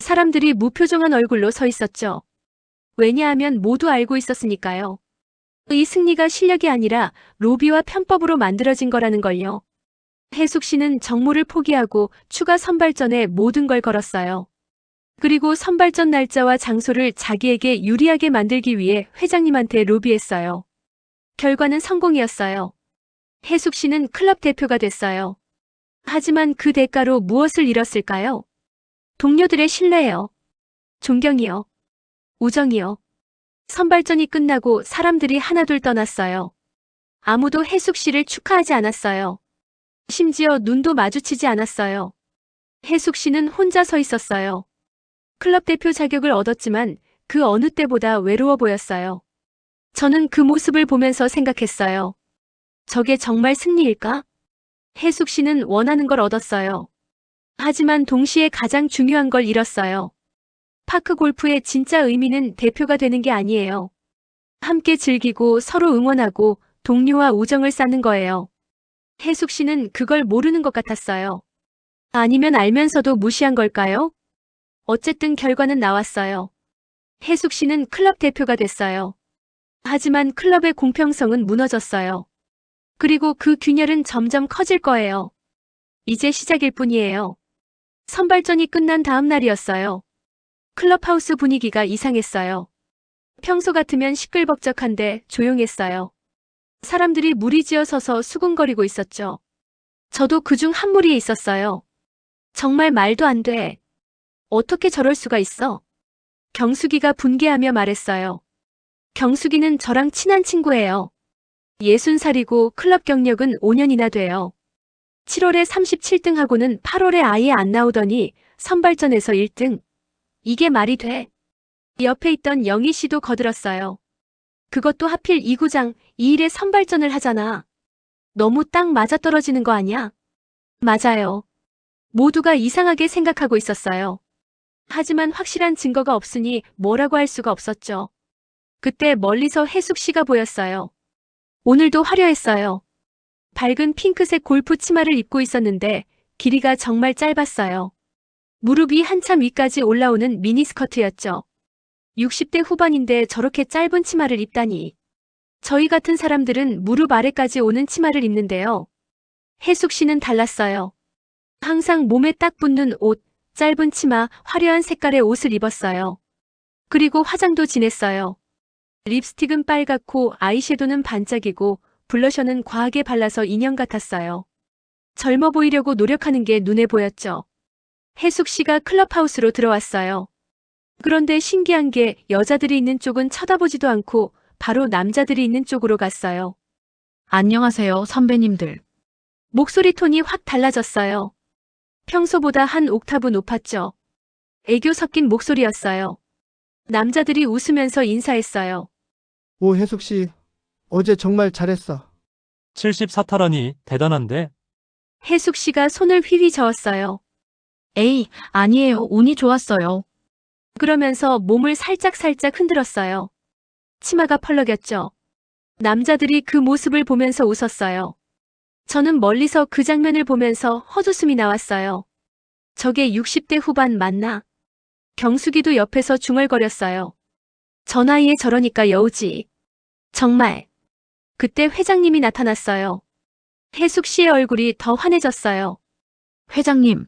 사람들이 무표정한 얼굴로 서 있었죠. 왜냐하면 모두 알고 있었으니까요. 이 승리가 실력이 아니라 로비와 편법으로 만들어진 거라는 걸요. 해숙 씨는 정모를 포기하고 추가 선발전에 모든 걸 걸었어요. 그리고 선발전 날짜와 장소를 자기에게 유리하게 만들기 위해 회장님한테 로비했어요. 결과는 성공이었어요. 해숙 씨는 클럽 대표가 됐어요. 하지만 그 대가로 무엇을 잃었을까요? 동료들의 신뢰요. 존경이요. 우정이요. 선발전이 끝나고 사람들이 하나둘 떠났어요. 아무도 해숙 씨를 축하하지 않았어요. 심지어 눈도 마주치지 않았어요. 해숙 씨는 혼자 서 있었어요. 클럽 대표 자격을 얻었지만 그 어느 때보다 외로워 보였어요. 저는 그 모습을 보면서 생각했어요. 저게 정말 승리일까? 해숙 씨는 원하는 걸 얻었어요. 하지만 동시에 가장 중요한 걸 잃었어요. 파크 골프의 진짜 의미는 대표가 되는 게 아니에요. 함께 즐기고 서로 응원하고 동료와 우정을 쌓는 거예요. 해숙 씨는 그걸 모르는 것 같았어요. 아니면 알면서도 무시한 걸까요? 어쨌든 결과는 나왔어요. 해숙 씨는 클럽 대표가 됐어요. 하지만 클럽의 공평성은 무너졌어요. 그리고 그 균열은 점점 커질 거예요. 이제 시작일 뿐이에요. 선발전이 끝난 다음 날이었어요. 클럽하우스 분위기가 이상했어요. 평소 같으면 시끌벅적한데 조용했어요. 사람들이 무리지어 서서 수군거리고 있었죠. 저도 그중 한 무리에 있었어요. 정말 말도 안 돼. 어떻게 저럴 수가 있어? 경숙이가 분개하며 말했어요. 경숙이는 저랑 친한 친구예요. 60살이고 클럽 경력은 5년이나 돼요. 7월에 37등하고는 8월에 아예 안 나오더니 선발전에서 1등. 이게 말이 돼? 옆에 있던 영희 씨도 거들었어요. 그것도 하필 이 구장 2일에 선발전을 하잖아. 너무 딱 맞아떨어지는 거 아니야? 맞아요. 모두가 이상하게 생각하고 있었어요. 하지만 확실한 증거가 없으니 뭐라고 할 수가 없었죠. 그때 멀리서 해숙 씨가 보였어요. 오늘도 화려했어요. 밝은 핑크색 골프 치마를 입고 있었는데 길이가 정말 짧았어요. 무릎이 한참 위까지 올라오는 미니스커트였죠. 60대 후반인데 저렇게 짧은 치마를 입다니. 저희 같은 사람들은 무릎 아래까지 오는 치마를 입는데요. 해숙 씨는 달랐어요. 항상 몸에 딱 붙는 옷, 짧은 치마, 화려한 색깔의 옷을 입었어요. 그리고 화장도 진했어요. 립스틱은 빨갛고 아이섀도는 반짝이고 블러셔는 과하게 발라서 인형 같았어요. 젊어 보이려고 노력하는 게 눈에 보였죠. 해숙 씨가 클럽하우스로 들어왔어요. 그런데 신기한 게 여자들이 있는 쪽은 쳐다보지도 않고 바로 남자들이 있는 쪽으로 갔어요. 안녕하세요, 선배님들. 목소리 톤이 확 달라졌어요. 평소보다 한 옥타브 높았죠. 애교 섞인 목소리였어요. 남자들이 웃으면서 인사했어요. 오, 해숙 씨. 어제 정말 잘했어. 74타라니 대단한데? 해숙 씨가 손을 휘휘 저었어요. 에이, 아니에요. 운이 좋았어요. 그러면서 몸을 살짝살짝 흔들었어요. 치마가 펄럭였죠. 남자들이 그 모습을 보면서 웃었어요. 저는 멀리서 그 장면을 보면서 헛웃음이 나왔어요. 저게 60대 후반 맞나? 경숙이도 옆에서 중얼거렸어요. 저 나이에 저러니까 여우지. 정말. 그때 회장님이 나타났어요. 해숙 씨의 얼굴이 더 환해졌어요. 회장님,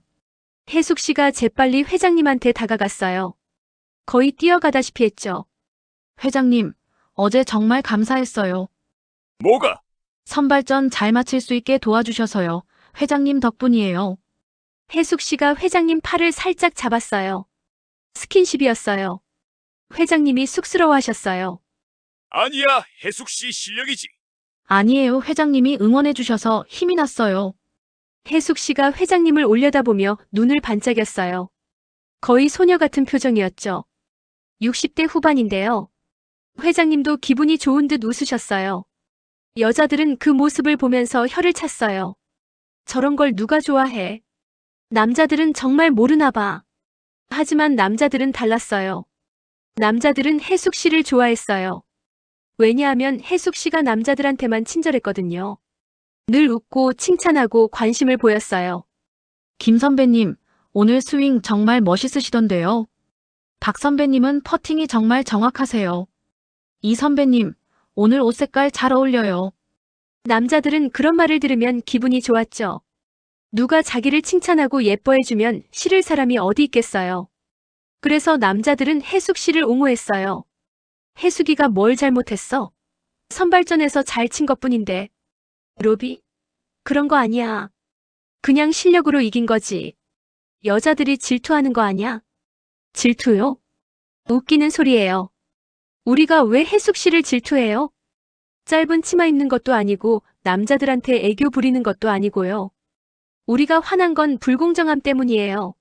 해숙 씨가 재빨리 회장님한테 다가갔어요. 거의 뛰어가다시피 했죠. 회장님, 어제 정말 감사했어요. 뭐가? 선발전 잘 마칠 수 있게 도와주셔서요. 회장님 덕분이에요. 해숙 씨가 회장님 팔을 살짝 잡았어요. 스킨십이었어요. 회장님이 쑥스러워하셨어요. 아니야, 해숙 씨 실력이지. 아니에요. 회장님이 응원해 주셔서 힘이 났어요. 해숙 씨가 회장님을 올려다보며 눈을 반짝였어요. 거의 소녀 같은 표정이었죠. 60대 후반인데요. 회장님도 기분이 좋은 듯 웃으셨어요. 여자들은 그 모습을 보면서 혀를 찼어요. 저런 걸 누가 좋아해? 남자들은 정말 모르나 봐. 하지만 남자들은 달랐어요. 남자들은 해숙 씨를 좋아했어요. 왜냐하면 해숙 씨가 남자들한테만 친절했거든요. 늘 웃고 칭찬하고 관심을 보였어요. 김 선배님, 오늘 스윙 정말 멋있으시던데요. 박 선배님은 퍼팅이 정말 정확하세요. 이 선배님, 오늘 옷 색깔 잘 어울려요. 남자들은 그런 말을 들으면 기분이 좋았죠. 누가 자기를 칭찬하고 예뻐해주면 싫을 사람이 어디 있겠어요. 그래서 남자들은 혜숙 씨를 옹호했어요. 혜숙이가 뭘 잘못했어? 선발전에서 잘 친 것뿐인데. 로비? 그런 거 아니야. 그냥 실력으로 이긴 거지. 여자들이 질투하는 거 아니야? 질투요? 웃기는 소리예요. 우리가 왜 혜숙 씨를 질투해요? 짧은 치마 입는 것도 아니고 남자들한테 애교 부리는 것도 아니고요. 우리가 화난 건 불공정함 때문이에요.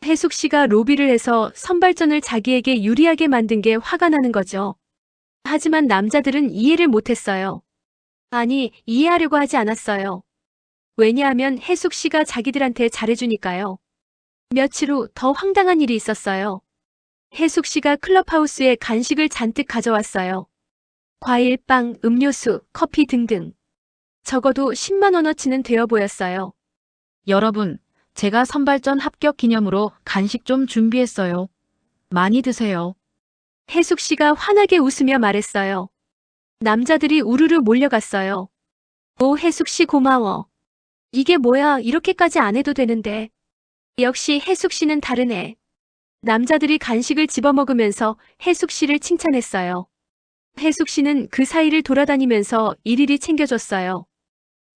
혜숙 씨가 로비를 해서 선발전을 자기에게 유리하게 만든 게 화가 나는 거죠. 하지만 남자들은 이해를 못했어요. 아니, 이해하려고 하지 않았어요. 왜냐하면 혜숙 씨가 자기들한테 잘해주니까요. 며칠 후 더 황당한 일이 있었어요. 혜숙 씨가 클럽하우스에 간식을 잔뜩 가져왔어요. 과일, 빵, 음료수, 커피 등등. 적어도 10만 원어치는 되어 보였어요. 여러분, 제가 선발전 합격 기념으로 간식 좀 준비했어요. 많이 드세요. 혜숙 씨가 환하게 웃으며 말했어요. 남자들이 우르르 몰려갔어요. 오, 혜숙 씨 고마워. 이게 뭐야, 이렇게까지 안 해도 되는데. 역시 혜숙 씨는 다르네. 남자들이 간식을 집어먹으면서 혜숙 씨를 칭찬했어요. 혜숙 씨는 그 사이를 돌아다니면서 일일이 챙겨줬어요.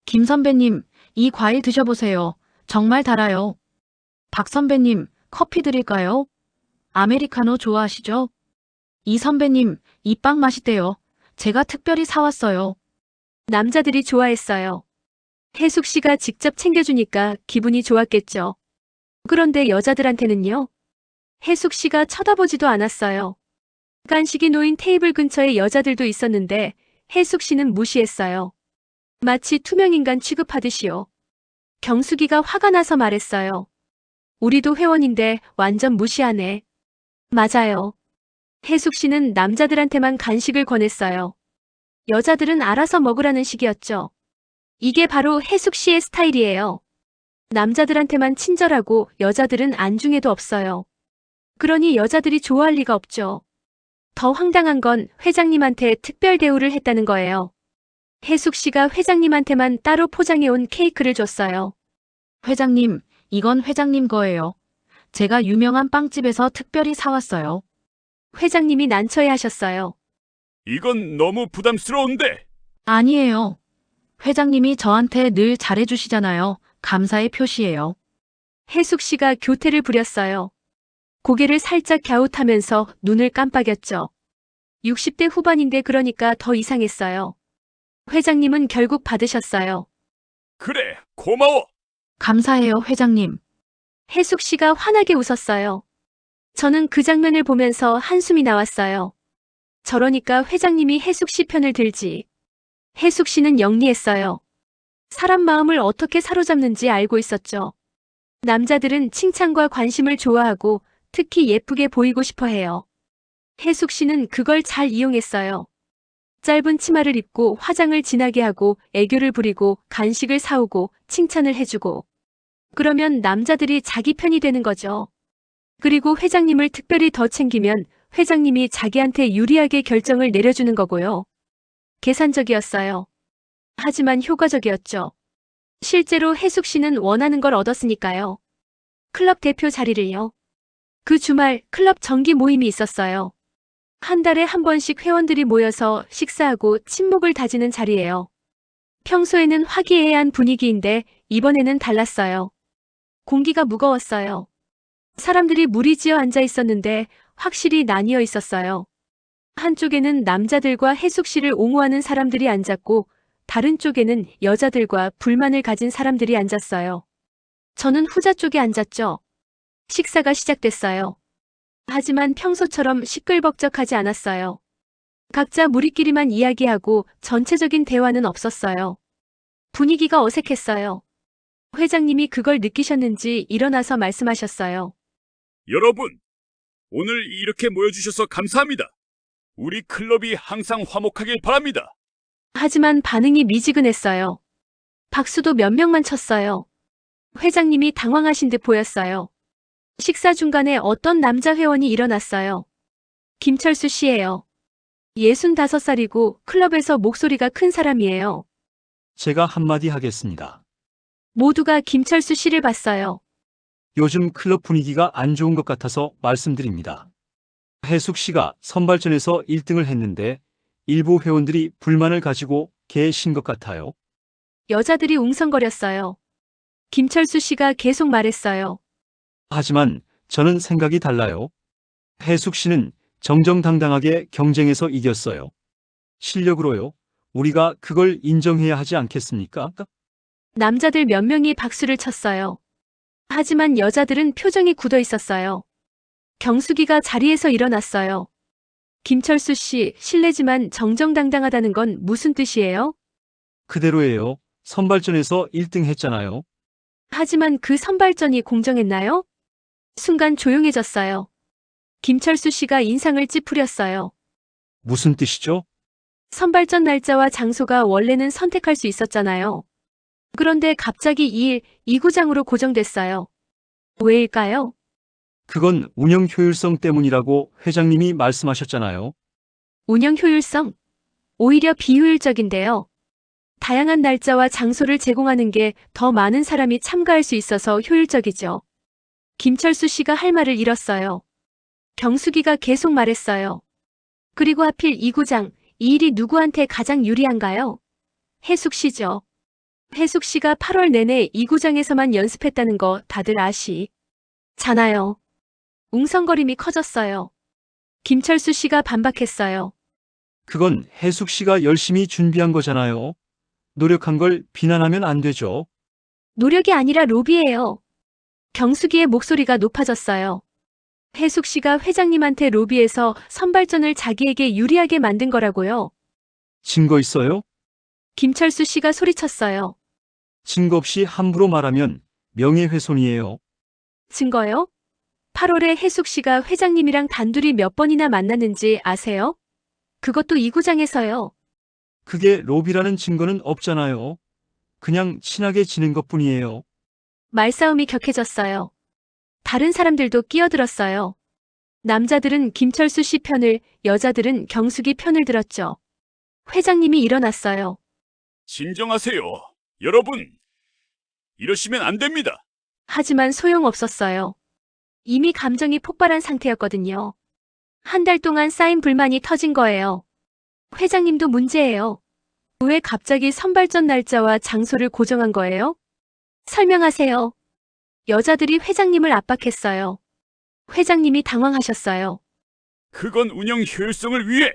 김 선배님, 이 과일 드셔보세요. 정말 달아요. 박 선배님, 커피 드릴까요? 아메리카노 좋아하시죠? 이 선배님, 이 빵 맛있대요. 제가 특별히 사왔어요. 남자들이 좋아했어요. 혜숙 씨가 직접 챙겨주니까 기분이 좋았겠죠. 그런데 여자들한테는요? 혜숙 씨가 쳐다보지도 않았어요. 간식이 놓인 테이블 근처에 여자들도 있었는데 혜숙 씨는 무시했어요. 마치 투명인간 취급하듯이요. 경숙이가 화가 나서 말했어요. 우리도 회원인데 완전 무시하네. 맞아요. 혜숙 씨는 남자들한테만 간식을 권했어요. 여자들은 알아서 먹으라는 식이었죠. 이게 바로 혜숙 씨의 스타일이에요. 남자들한테만 친절하고 여자들은 안중에도 없어요. 그러니 여자들이 좋아할 리가 없죠. 더 황당한 건 회장님한테 특별 대우를 했다는 거예요. 혜숙 씨가 회장님한테만 따로 포장해온 케이크를 줬어요. 회장님, 이건 회장님 거예요. 제가 유명한 빵집에서 특별히 사왔어요. 회장님이 난처해 하셨어요. 이건 너무 부담스러운데. 아니에요. 회장님이 저한테 늘 잘해주시잖아요. 감사의 표시예요. 혜숙 씨가 교태를 부렸어요. 고개를 살짝 갸웃하면서 눈을 깜빡였죠. 60대 후반인데 그러니까 더 이상했어요. 회장님은 결국 받으셨어요. 그래, 고마워. 감사해요, 회장님. 혜숙 씨가 환하게 웃었어요. 저는 그 장면을 보면서 한숨이 나왔어요. 저러니까 회장님이 혜숙 씨 편을 들지. 혜숙 씨는 영리했어요. 사람 마음을 어떻게 사로잡는지 알고 있었죠. 남자들은 칭찬과 관심을 좋아하고 특히 예쁘게 보이고 싶어 해요. 혜숙 씨는 그걸 잘 이용했어요. 짧은 치마를 입고 화장을 진하게 하고 애교를 부리고 간식을 사오고 칭찬을 해주고. 그러면 남자들이 자기 편이 되는 거죠. 그리고 회장님을 특별히 더 챙기면 회장님이 자기한테 유리하게 결정을 내려주는 거고요. 계산적이었어요. 하지만 효과적이었죠. 실제로 혜숙 씨는 원하는 걸 얻었으니까요. 클럽 대표 자리를요. 그 주말 클럽 정기 모임이 있었어요. 한 달에 한 번씩 회원들이 모여서 식사하고 친목을 다지는 자리예요. 평소에는 화기애애한 분위기인데 이번에는 달랐어요. 공기가 무거웠어요. 사람들이 무리지어 앉아 있었는데 확실히 나뉘어 있었어요. 한쪽에는 남자들과 혜숙 씨를 옹호하는 사람들이 앉았고 다른 쪽에는 여자들과 불만을 가진 사람들이 앉았어요. 저는 후자 쪽에 앉았죠. 식사가 시작됐어요. 하지만 평소처럼 시끌벅적하지 않았어요. 각자 무리끼리만 이야기하고 전체적인 대화는 없었어요. 분위기가 어색했어요. 회장님이 그걸 느끼셨는지 일어나서 말씀하셨어요. 여러분, 오늘 이렇게 모여주셔서 감사합니다. 우리 클럽이 항상 화목하길 바랍니다. 하지만 반응이 미지근했어요. 박수도 몇 명만 쳤어요. 회장님이 당황하신 듯 보였어요. 식사 중간에 어떤 남자 회원이 일어났어요. 김철수 씨예요. 65살이고 클럽에서 목소리가 큰 사람이에요. 제가 한마디 하겠습니다. 모두가 김철수 씨를 봤어요. 요즘 클럽 분위기가 안 좋은 것 같아서 말씀드립니다. 해숙 씨가 선발전에서 1등을 했는데 일부 회원들이 불만을 가지고 계신 것 같아요. 여자들이 웅성거렸어요. 김철수 씨가 계속 말했어요. 하지만 저는 생각이 달라요. 해숙 씨는 정정당당하게 경쟁에서 이겼어요. 실력으로요. 우리가 그걸 인정해야 하지 않겠습니까? 남자들 몇 명이 박수를 쳤어요. 하지만 여자들은 표정이 굳어 있었어요. 경숙이가 자리에서 일어났어요. 김철수 씨, 실례지만 정정당당하다는 건 무슨 뜻이에요? 그대로예요. 선발전에서 1등 했잖아요. 하지만 그 선발전이 공정했나요? 순간 조용해졌어요. 김철수 씨가 인상을 찌푸렸어요. 무슨 뜻이죠? 선발전 날짜와 장소가 원래는 선택할 수 있었잖아요. 그런데 갑자기 2일 2구장으로 고정됐어요. 왜일까요? 그건 운영 효율성 때문이라고 회장님이 말씀하셨잖아요. 운영 효율성? 오히려 비효율적인데요. 다양한 날짜와 장소를 제공하는 게 더 많은 사람이 참가할 수 있어서 효율적이죠. 김철수 씨가 할 말을 잃었어요. 경숙이가 계속 말했어요. 그리고 하필 2구장, 이 일이 누구한테 가장 유리한가요? 해숙 씨죠. 해숙 씨가 8월 내내 2구장에서만 연습했다는 거 다들 아시잖아요. 웅성거림이 커졌어요. 김철수 씨가 반박했어요. 그건 해숙 씨가 열심히 준비한 거잖아요. 노력한 걸 비난하면 안 되죠. 노력이 아니라 로비예요. 경숙이의 목소리가 높아졌어요. 해숙 씨가 회장님한테 로비해서 선발전을 자기에게 유리하게 만든 거라고요. 증거 있어요? 김철수 씨가 소리쳤어요. 증거 없이 함부로 말하면 명예훼손이에요. 증거요? 8월에 해숙 씨가 회장님이랑 단둘이 몇 번이나 만났는지 아세요? 그것도 2구장에서요. 그게 로비라는 증거는 없잖아요. 그냥 친하게 지낸 것뿐이에요. 말싸움이 격해졌어요. 다른 사람들도 끼어들었어요. 남자들은 김철수 씨 편을, 여자들은 경숙이 편을 들었죠. 회장님이 일어났어요. 진정하세요. 여러분, 이러시면 안 됩니다. 하지만 소용없었어요. 이미 감정이 폭발한 상태였거든요. 한 달 동안 쌓인 불만이 터진 거예요. 회장님도 문제예요. 왜 갑자기 선발전 날짜와 장소를 고정한 거예요? 설명하세요. 여자들이 회장님을 압박했어요. 회장님이 당황하셨어요. 그건 운영 효율성을 위해.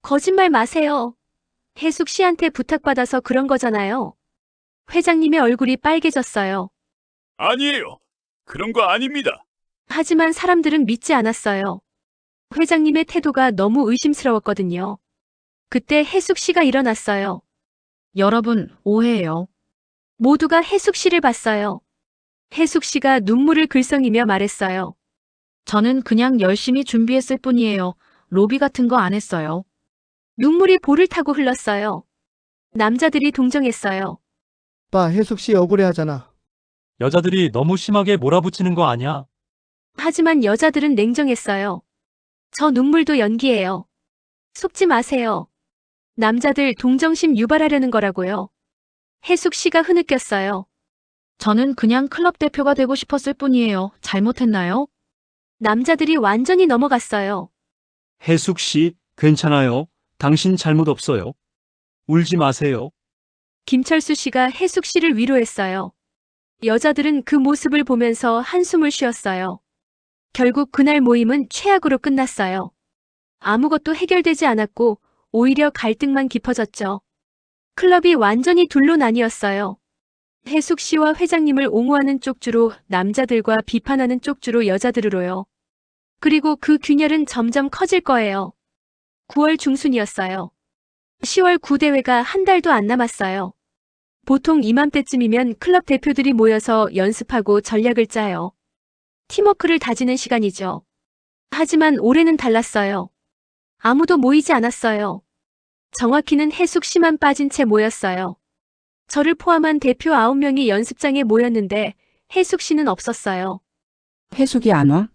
거짓말 마세요. 해숙 씨한테 부탁받아서 그런 거잖아요. 회장님의 얼굴이 빨개졌어요. 아니에요. 그런 거 아닙니다. 하지만 사람들은 믿지 않았어요. 회장님의 태도가 너무 의심스러웠거든요. 그때 해숙 씨가 일어났어요. 여러분, 오해예요. 모두가 해숙 씨를 봤어요. 해숙 씨가 눈물을 글썽이며 말했어요. 저는 그냥 열심히 준비했을 뿐이에요. 로비 같은 거 안 했어요. 눈물이 볼을 타고 흘렀어요. 남자들이 동정했어요. 봐, 해숙 씨 억울해하잖아. 여자들이 너무 심하게 몰아붙이는 거 아니야? 하지만 여자들은 냉정했어요. 저 눈물도 연기예요. 속지 마세요. 남자들 동정심 유발하려는 거라고요. 해숙 씨가 흐느꼈어요. 저는 그냥 클럽 대표가 되고 싶었을 뿐이에요. 잘못했나요? 남자들이 완전히 넘어갔어요. 해숙 씨, 괜찮아요. 당신 잘못 없어요. 울지 마세요. 김철수 씨가 해숙 씨를 위로했어요. 여자들은 그 모습을 보면서 한숨을 쉬었어요. 결국 그날 모임은 최악으로 끝났어요. 아무것도 해결되지 않았고 오히려 갈등만 깊어졌죠. 클럽이 완전히 둘로 나뉘었어요. 해숙 씨와 회장님을 옹호하는 쪽주로 남자들과 비판하는 쪽주로 여자들으로요. 그리고 그 균열은 점점 커질 거예요. 9월 중순이었어요. 10월 구대회가 한 달도 안 남았어요. 보통 이맘때쯤이면 클럽 대표들이 모여서 연습하고 전략을 짜요. 팀워크를 다지는 시간이죠. 하지만 올해는 달랐어요. 아무도 모이지 않았어요. 정확히는 해숙 씨만 빠진 채 모였어요. 저를 포함한 대표 9명이 연습장에 모였는데 해숙 씨는 없었어요. 해숙이 안 와?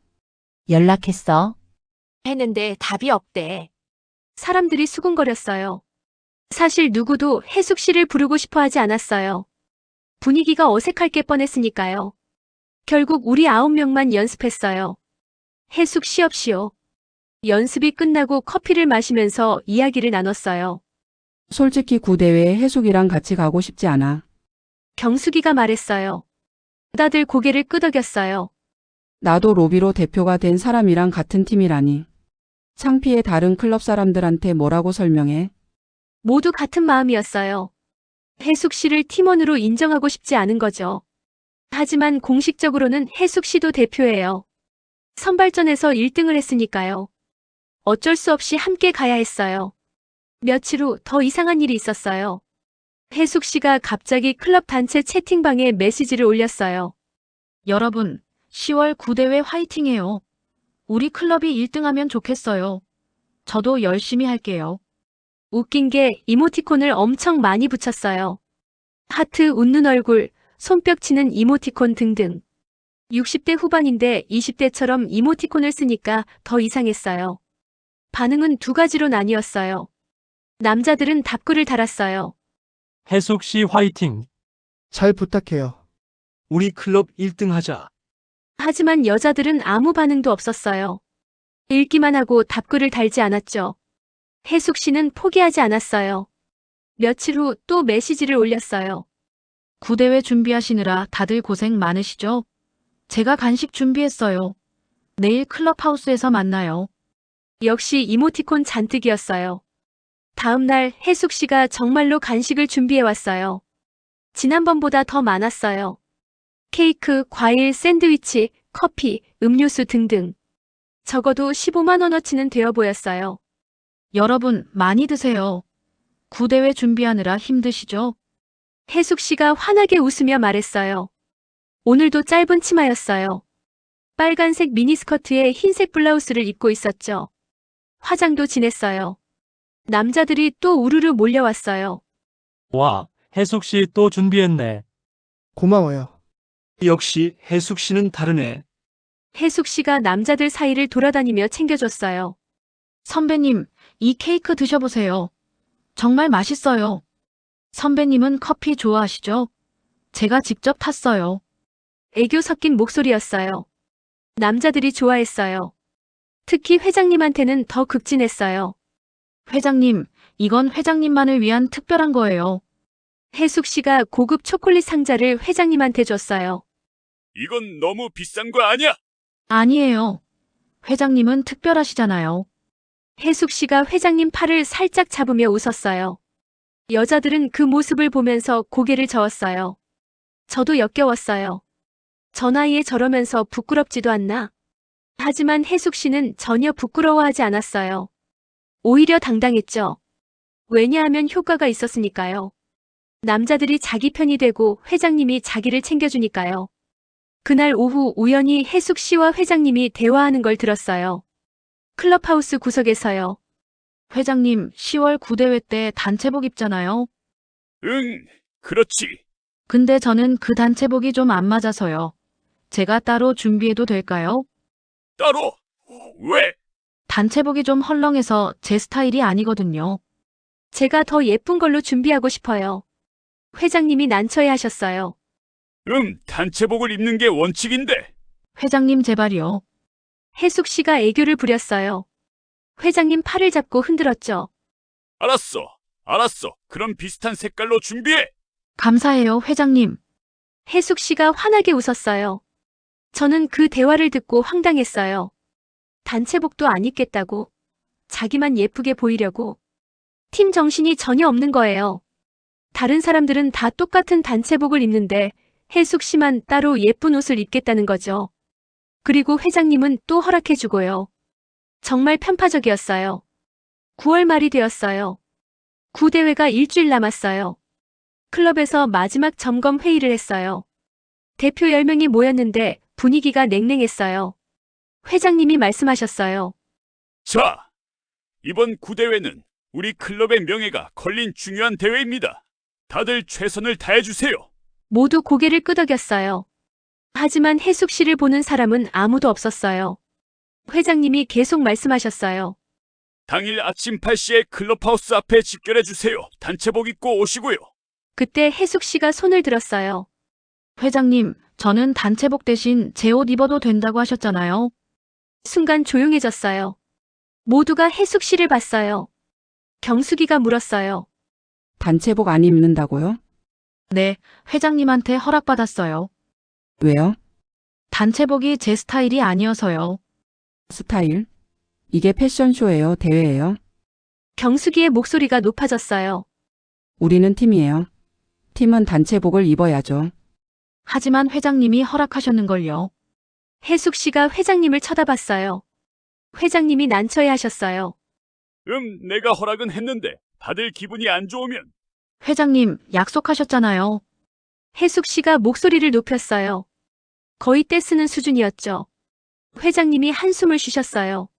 연락했어. 했는데 답이 없대. 사람들이 수군거렸어요. 사실 누구도 해숙 씨를 부르고 싶어 하지 않았어요. 분위기가 어색할 게 뻔했으니까요. 결국 우리 9명만 연습했어요. 해숙 시옵시오. 연습이 끝나고 커피를 마시면서 이야기를 나눴어요. 솔직히 구대회에 해숙이랑 같이 가고 싶지 않아. 경숙이가 말했어요. 다들 고개를 끄덕였어요. 나도 로비로 대표가 된 사람이랑 같은 팀이라니. 창피해 다른 클럽 사람들한테 뭐라고 설명해? 모두 같은 마음이었어요. 해숙 씨를 팀원으로 인정하고 싶지 않은 거죠. 하지만 공식적으로는 해숙 씨도 대표예요. 선발전에서 1등을 했으니까요. 어쩔 수 없이 함께 가야 했어요. 며칠 후 더 이상한 일이 있었어요. 해숙 씨가 갑자기 클럽 단체 채팅방에 메시지를 올렸어요. 여러분, 10월 구대회 화이팅해요. 우리 클럽이 1등하면 좋겠어요. 저도 열심히 할게요. 웃긴 게 이모티콘을 엄청 많이 붙였어요. 하트, 웃는 얼굴, 손뼉 치는 이모티콘 등등. 60대 후반인데 20대처럼 이모티콘을 쓰니까 더 이상했어요. 반응은 두 가지로 나뉘었어요. 남자들은 답글을 달았어요. 해숙 씨 화이팅! 잘 부탁해요. 우리 클럽 1등 하자. 하지만 여자들은 아무 반응도 없었어요. 읽기만 하고 답글을 달지 않았죠. 해숙 씨는 포기하지 않았어요. 며칠 후 또 메시지를 올렸어요. 구대회 준비하시느라 다들 고생 많으시죠? 제가 간식 준비했어요. 내일 클럽하우스에서 만나요. 역시 이모티콘 잔뜩이었어요. 다음 날 해숙 씨가 정말로 간식을 준비해 왔어요. 지난번보다 더 많았어요. 케이크, 과일, 샌드위치, 커피, 음료수 등등. 적어도 15만 원어치는 되어 보였어요. 여러분, 많이 드세요. 구대회 준비하느라 힘드시죠? 해숙 씨가 환하게 웃으며 말했어요. 오늘도 짧은 치마였어요. 빨간색 미니스커트에 흰색 블라우스를 입고 있었죠. 화장도 진했어요. 남자들이 또 우르르 몰려왔어요. 와, 해숙 씨 또 준비했네. 고마워요. 역시 해숙 씨는 다르네. 해숙 씨가 남자들 사이를 돌아다니며 챙겨줬어요. 선배님, 이 케이크 드셔보세요. 정말 맛있어요. 선배님은 커피 좋아하시죠? 제가 직접 탔어요. 애교 섞인 목소리였어요. 남자들이 좋아했어요. 특히 회장님한테는 더 극진했어요. 회장님, 이건 회장님만을 위한 특별한 거예요. 해숙 씨가 고급 초콜릿 상자를 회장님한테 줬어요. 이건 너무 비싼 거 아니야? 아니에요. 회장님은 특별하시잖아요. 해숙 씨가 회장님 팔을 살짝 잡으며 웃었어요. 여자들은 그 모습을 보면서 고개를 저었어요. 저도 역겨웠어요. 저 나이에 저러면서 부끄럽지도 않나? 하지만 해숙 씨는 전혀 부끄러워하지 않았어요. 오히려 당당했죠. 왜냐하면 효과가 있었으니까요. 남자들이 자기 편이 되고 회장님이 자기를 챙겨주니까요. 그날 오후 우연히 해숙 씨와 회장님이 대화하는 걸 들었어요. 클럽하우스 구석에서요. 회장님, 10월 구대회 때 단체복 입잖아요. 응, 그렇지. 근데 저는 그 단체복이 좀 안 맞아서요. 제가 따로 준비해도 될까요? 따로? 왜? 단체복이 좀 헐렁해서 제 스타일이 아니거든요. 제가 더 예쁜 걸로 준비하고 싶어요. 회장님이 난처해 하셨어요. 단체복을 입는 게 원칙인데. 회장님 제발이요. 해숙 씨가 애교를 부렸어요. 회장님 팔을 잡고 흔들었죠. 알았어. 그럼 비슷한 색깔로 준비해. 감사해요, 회장님. 해숙 씨가 환하게 웃었어요. 저는 그 대화를 듣고 황당했어요. 단체복도 안 입겠다고. 자기만 예쁘게 보이려고. 팀 정신이 전혀 없는 거예요. 다른 사람들은 다 똑같은 단체복을 입는데 해숙 씨만 따로 예쁜 옷을 입겠다는 거죠. 그리고 회장님은 또 허락해주고요. 정말 편파적이었어요. 9월 말이 되었어요. 구대회가 일주일 남았어요. 클럽에서 마지막 점검 회의를 했어요. 대표 10명이 모였는데 분위기가 냉랭했어요. 회장님이 말씀하셨어요. 자, 이번 구대회는 우리 클럽의 명예가 걸린 중요한 대회입니다. 다들 최선을 다해주세요. 모두 고개를 끄덕였어요. 하지만 혜숙 씨를 보는 사람은 아무도 없었어요. 회장님이 계속 말씀하셨어요. 당일 아침 8시에 클럽하우스 앞에 집결해 주세요. 단체복 입고 오시고요. 그때 혜숙 씨가 손을 들었어요. 회장님, 저는 단체복 대신 제 옷 입어도 된다고 하셨잖아요. 순간 조용해졌어요. 모두가 혜숙 씨를 봤어요. 경숙이가 물었어요. 단체복 안 입는다고요? 네, 회장님한테 허락받았어요. 왜요? 단체복이 제 스타일이 아니어서요. 스타일? 이게 패션쇼예요, 대회예요? 경숙이의 목소리가 높아졌어요. 우리는 팀이에요. 팀은 단체복을 입어야죠. 하지만 회장님이 허락하셨는걸요. 혜숙 씨가 회장님을 쳐다봤어요. 회장님이 난처해 하셨어요. 내가 허락은 했는데 다들 기분이 안 좋으면 회장님, 약속하셨잖아요. 혜숙 씨가 목소리를 높였어요. 거의 떼쓰는 수준이었죠. 회장님이 한숨을 쉬셨어요.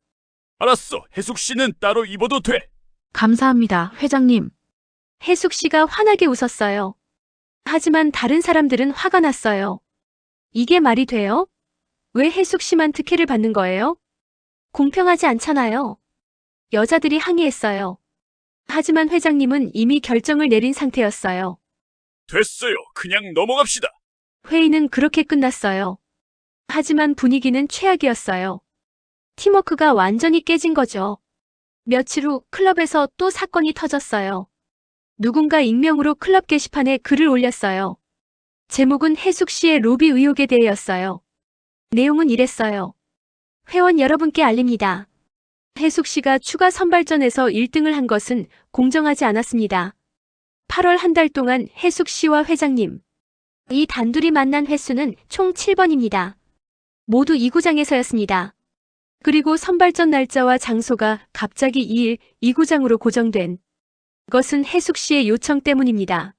알았어. 혜숙 씨는 따로 입어도 돼. 감사합니다, 회장님. 혜숙 씨가 환하게 웃었어요. 하지만 다른 사람들은 화가 났어요. 이게 말이 돼요? 왜 혜숙 씨만 특혜를 받는 거예요? 공평하지 않잖아요. 여자들이 항의했어요. 하지만 회장님은 이미 결정을 내린 상태였어요. 됐어요. 그냥 넘어갑시다. 회의는 그렇게 끝났어요. 하지만 분위기는 최악이었어요. 팀워크가 완전히 깨진 거죠. 며칠 후 클럽에서 또 사건이 터졌어요. 누군가 익명으로 클럽 게시판에 글을 올렸어요. 제목은 혜숙 씨의 로비 의혹에 대해였어요. 내용은 이랬어요. 회원 여러분께 알립니다. 혜숙 씨가 추가 선발전에서 1등을 한 것은 공정하지 않았습니다. 8월 한 달 동안 혜숙 씨와 회장님, 이 단둘이 만난 횟수는 총 7번입니다. 모두 2구장에서였습니다. 그리고 선발전 날짜와 장소가 갑자기 2일 2구장으로 고정된 것은 혜숙 씨의 요청 때문입니다.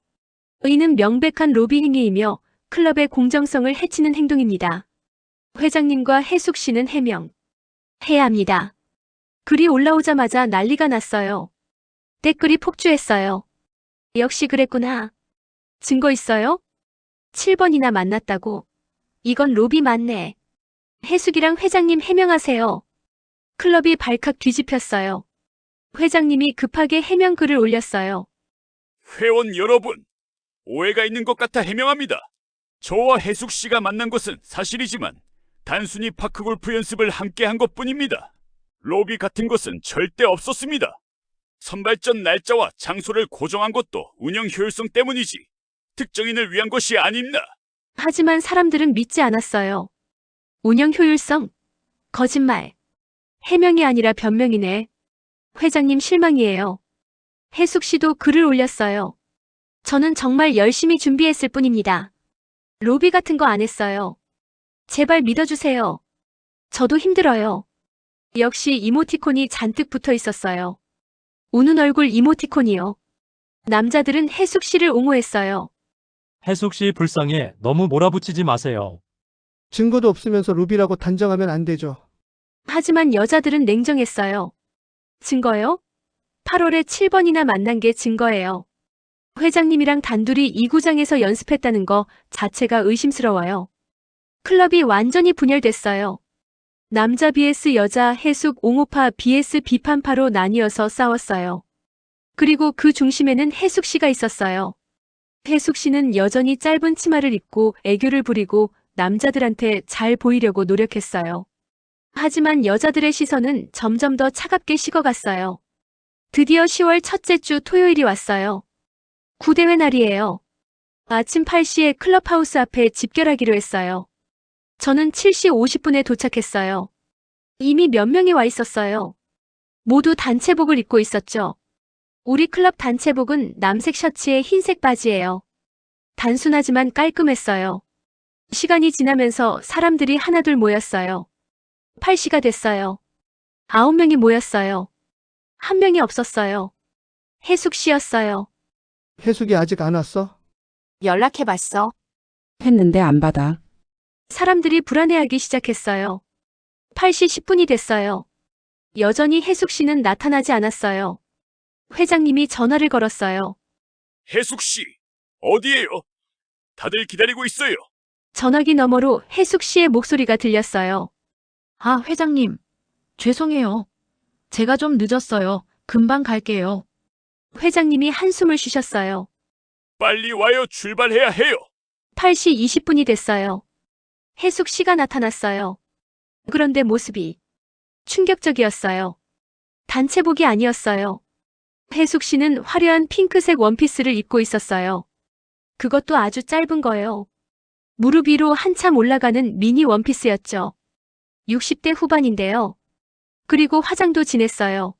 이는 명백한 로비 행위이며 클럽의 공정성을 해치는 행동입니다. 회장님과 혜숙 씨는 해명해야 합니다. 글이 올라오자마자 난리가 났어요. 댓글이 폭주했어요. 역시 그랬구나. 증거 있어요? 7번이나 만났다고. 이건 로비 맞네. 혜숙이랑 회장님 해명하세요. 클럽이 발칵 뒤집혔어요. 회장님이 급하게 해명 글을 올렸어요. 회원 여러분, 오해가 있는 것 같아 해명합니다. 저와 혜숙 씨가 만난 것은 사실이지만 단순히 파크골프 연습을 함께 한 것뿐입니다. 로비 같은 것은 절대 없었습니다. 선발전 날짜와 장소를 고정한 것도 운영 효율성 때문이지 특정인을 위한 것이 아닙니다. 하지만 사람들은 믿지 않았어요. 운영 효율성? 거짓말. 해명이 아니라 변명이네. 회장님 실망이에요. 혜숙 씨도 글을 올렸어요. 저는 정말 열심히 준비했을 뿐입니다. 로비 같은 거 안 했어요. 제발 믿어주세요. 저도 힘들어요. 역시 이모티콘이 잔뜩 붙어 있었어요. 우는 얼굴 이모티콘이요. 남자들은 혜숙 씨를 옹호했어요. 혜숙 씨 불쌍해. 너무 몰아붙이지 마세요. 증거도 없으면서 로비라고 단정하면 안 되죠. 하지만 여자들은 냉정했어요. 증거요? 8월에 7번이나 만난 게 증거예요. 회장님이랑 단둘이 2구장에서 연습했다는 거 자체가 의심스러워요. 클럽이 완전히 분열됐어요. 남자 vs 여자 혜숙 옹호파 vs 비판파로 나뉘어서 싸웠어요. 그리고 그 중심에는 혜숙 씨가 있었어요. 혜숙 씨는 여전히 짧은 치마를 입고 애교를 부리고 남자들한테 잘 보이려고 노력했어요. 하지만 여자들의 시선은 점점 더 차갑게 식어갔어요. 드디어 10월 첫째 주 토요일이 왔어요. 구대회 날이에요. 아침 8시에 클럽하우스 앞에 집결하기로 했어요. 저는 7시 50분에 도착했어요. 이미 몇 명이 와 있었어요. 모두 단체복을 입고 있었죠. 우리 클럽 단체복은 남색 셔츠에 흰색 바지예요. 단순하지만 깔끔했어요. 시간이 지나면서 사람들이 하나둘 모였어요. 8시가 됐어요. 9명이 모였어요. 한 명이 없었어요. 혜숙 씨였어요. 혜숙이 아직 안 왔어? 연락해봤어. 했는데 안 받아. 사람들이 불안해하기 시작했어요. 8시 10분이 됐어요. 여전히 혜숙 씨는 나타나지 않았어요. 회장님이 전화를 걸었어요. 혜숙 씨, 어디에요? 다들 기다리고 있어요. 전화기 너머로 혜숙 씨의 목소리가 들렸어요. 아, 회장님. 죄송해요. 제가 좀 늦었어요. 금방 갈게요. 회장님이 한숨을 쉬셨어요. 빨리 와요. 출발해야 해요. 8시 20분이 됐어요. 혜숙 씨가 나타났어요. 그런데 모습이 충격적이었어요. 단체복이 아니었어요. 혜숙 씨는 화려한 핑크색 원피스를 입고 있었어요. 그것도 아주 짧은 거예요. 무릎 위로 한참 올라가는 미니 원피스였죠. 60대 후반인데요. 그리고 화장도 진했어요.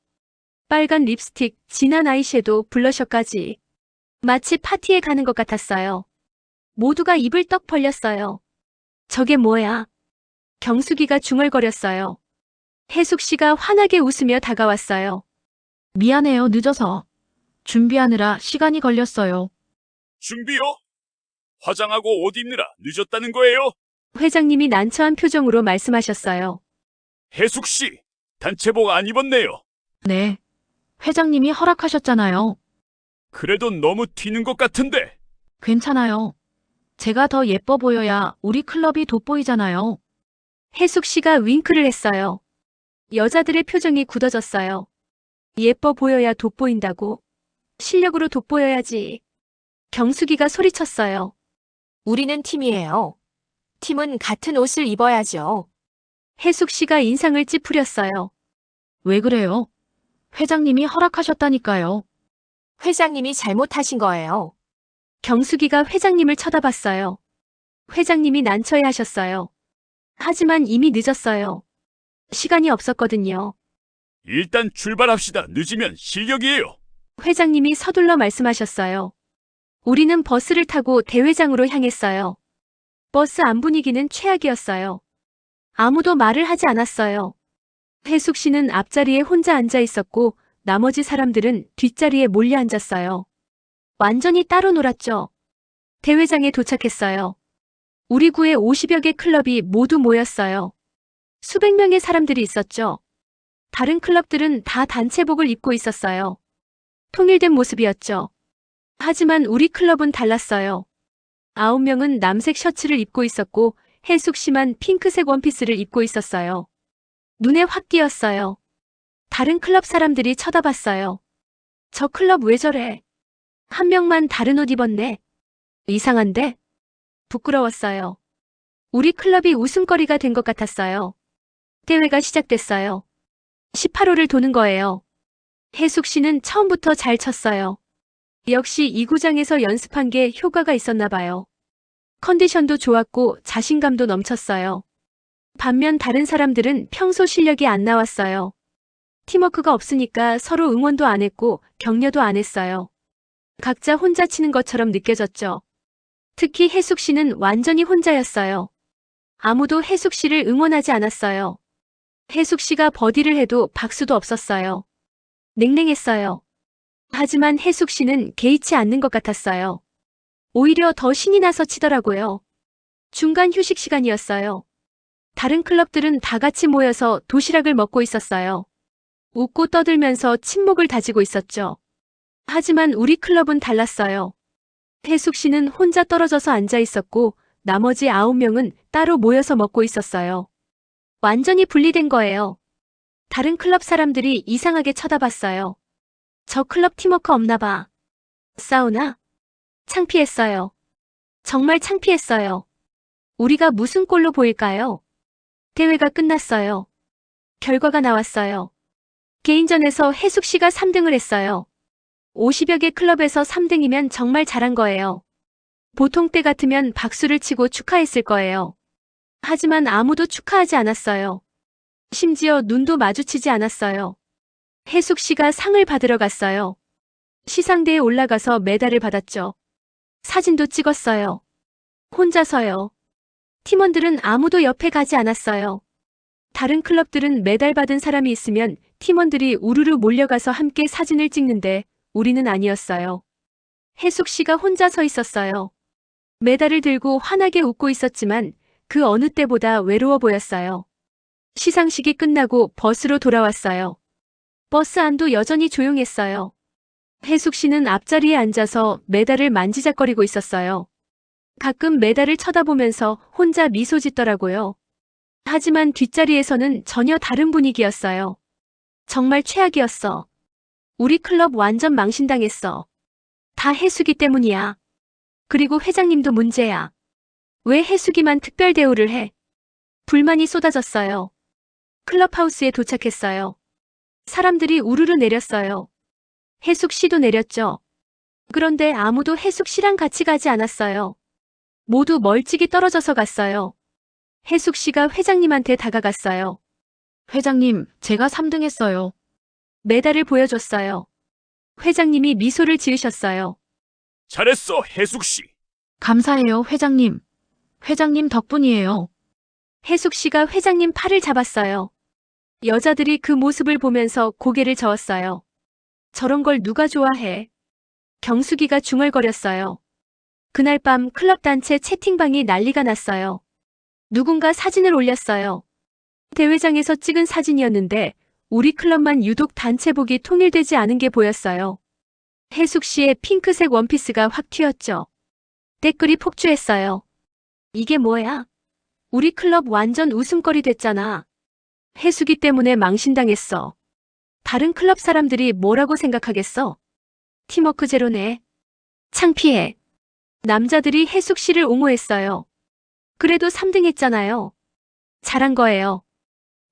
빨간 립스틱, 진한 아이섀도우, 블러셔까지. 마치 파티에 가는 것 같았어요. 모두가 입을 떡 벌렸어요. 저게 뭐야? 경숙이가 중얼거렸어요. 혜숙 씨가 환하게 웃으며 다가왔어요. 미안해요, 늦어서. 준비하느라 시간이 걸렸어요. 준비요? 화장하고 옷 입느라 늦었다는 거예요? 회장님이 난처한 표정으로 말씀하셨어요. 혜숙 씨, 단체복 안 입었네요. 네. 회장님이 허락하셨잖아요. 그래도 너무 튀는 것 같은데. 괜찮아요. 제가 더 예뻐 보여야 우리 클럽이 돋보이잖아요. 혜숙 씨가 윙크를 했어요. 여자들의 표정이 굳어졌어요. 예뻐 보여야 돋보인다고? 실력으로 돋보여야지. 경숙이가 소리쳤어요. 우리는 팀이에요. 팀은 같은 옷을 입어야죠. 혜숙 씨가 인상을 찌푸렸어요. 왜 그래요? 회장님이 허락하셨다니까요. 회장님이 잘못하신 거예요. 경숙이가 회장님을 쳐다봤어요. 회장님이 난처해 하셨어요. 하지만 이미 늦었어요. 시간이 없었거든요. 일단 출발합시다. 늦으면 실력이에요. 회장님이 서둘러 말씀하셨어요. 우리는 버스를 타고 대회장으로 향했어요. 버스 안 분위기는 최악이었어요. 아무도 말을 하지 않았어요. 혜숙 씨는 앞자리에 혼자 앉아 있었고 나머지 사람들은 뒷자리에 몰려 앉았어요. 완전히 따로 놀았죠. 대회장에 도착했어요. 우리 구의 50여 개 클럽이 모두 모였어요. 수백 명의 사람들이 있었죠. 다른 클럽들은 다 단체복을 입고 있었어요. 통일된 모습이었죠. 하지만 우리 클럽은 달랐어요. 9명은 남색 셔츠를 입고 있었고 혜숙 씨만 핑크색 원피스를 입고 있었어요. 눈에 확 띄었어요. 다른 클럽 사람들이 쳐다봤어요. 저 클럽 왜 저래? 한 명만 다른 옷 입었네. 이상한데? 부끄러웠어요. 우리 클럽이 웃음거리가 된 것 같았어요. 대회가 시작됐어요. 18호를 도는 거예요. 혜숙 씨는 처음부터 잘 쳤어요. 역시 이 구장에서 연습한 게 효과가 있었나 봐요. 컨디션도 좋았고 자신감도 넘쳤어요. 반면 다른 사람들은 평소 실력이 안 나왔어요. 팀워크가 없으니까 서로 응원도 안 했고 격려도 안 했어요. 각자 혼자 치는 것처럼 느껴졌죠. 특히 혜숙 씨는 완전히 혼자였어요. 아무도 혜숙 씨를 응원하지 않았어요. 혜숙 씨가 버디를 해도 박수도 없었어요. 냉랭했어요. 하지만 혜숙 씨는 개의치 않는 것 같았어요. 오히려 더 신이 나서 치더라고요. 중간 휴식 시간이었어요. 다른 클럽들은 다 같이 모여서 도시락을 먹고 있었어요. 웃고 떠들면서 친목을 다지고 있었죠. 하지만 우리 클럽은 달랐어요. 혜숙 씨는 혼자 떨어져서 앉아 있었고 나머지 9명은 따로 모여서 먹고 있었어요. 완전히 분리된 거예요. 다른 클럽 사람들이 이상하게 쳐다봤어요. 저 클럽 팀워크 없나 봐. 싸우나? 창피했어요. 정말 창피했어요. 우리가 무슨 꼴로 보일까요? 대회가 끝났어요. 결과가 나왔어요. 개인전에서 혜숙 씨가 3등을 했어요. 50여 개 클럽에서 3등이면 정말 잘한 거예요. 보통 때 같으면 박수를 치고 축하했을 거예요. 하지만 아무도 축하하지 않았어요. 심지어 눈도 마주치지 않았어요. 혜숙 씨가 상을 받으러 갔어요. 시상대에 올라가서 메달을 받았죠. 사진도 찍었어요. 혼자서요. 팀원들은 아무도 옆에 가지 않았어요. 다른 클럽들은 메달 받은 사람이 있으면 팀원들이 우르르 몰려가서 함께 사진을 찍는데 우리는 아니었어요. 혜숙 씨가 혼자 서 있었어요. 메달을 들고 환하게 웃고 있었지만 그 어느 때보다 외로워 보였어요. 시상식이 끝나고 버스로 돌아왔어요. 버스 안도 여전히 조용했어요. 혜숙 씨는 앞자리에 앉아서 메달을 만지작거리고 있었어요. 가끔 메달을 쳐다보면서 혼자 미소 짓더라고요. 하지만 뒷자리에서는 전혀 다른 분위기였어요. 정말 최악이었어. 우리 클럽 완전 망신당했어. 다 혜숙이 때문이야. 그리고 회장님도 문제야. 왜 혜숙이만 특별 대우를 해? 불만이 쏟아졌어요. 클럽하우스에 도착했어요. 사람들이 우르르 내렸어요. 혜숙 씨도 내렸죠. 그런데 아무도 혜숙 씨랑 같이 가지 않았어요. 모두 멀찍이 떨어져서 갔어요. 혜숙 씨가 회장님한테 다가갔어요. 회장님, 제가 3등 했어요. 메달을 보여줬어요. 회장님이 미소를 지으셨어요. 잘했어, 혜숙 씨. 감사해요, 회장님. 회장님 덕분이에요. 혜숙 씨가 회장님 팔을 잡았어요. 여자들이 그 모습을 보면서 고개를 저었어요. 저런 걸 누가 좋아해? 경숙이가 중얼거렸어요. 그날 밤 클럽 단체 채팅방이 난리가 났어요. 누군가 사진을 올렸어요. 대회장에서 찍은 사진이었는데 우리 클럽만 유독 단체복이 통일되지 않은 게 보였어요. 혜숙 씨의 핑크색 원피스가 확 튀었죠. 댓글이 폭주했어요. 이게 뭐야? 우리 클럽 완전 웃음거리 됐잖아. 혜숙이 때문에 망신당했어. 다른 클럽 사람들이 뭐라고 생각하겠어? 팀워크 제로네. 창피해. 남자들이 혜숙 씨를 옹호했어요. 그래도 3등 했잖아요. 잘한 거예요.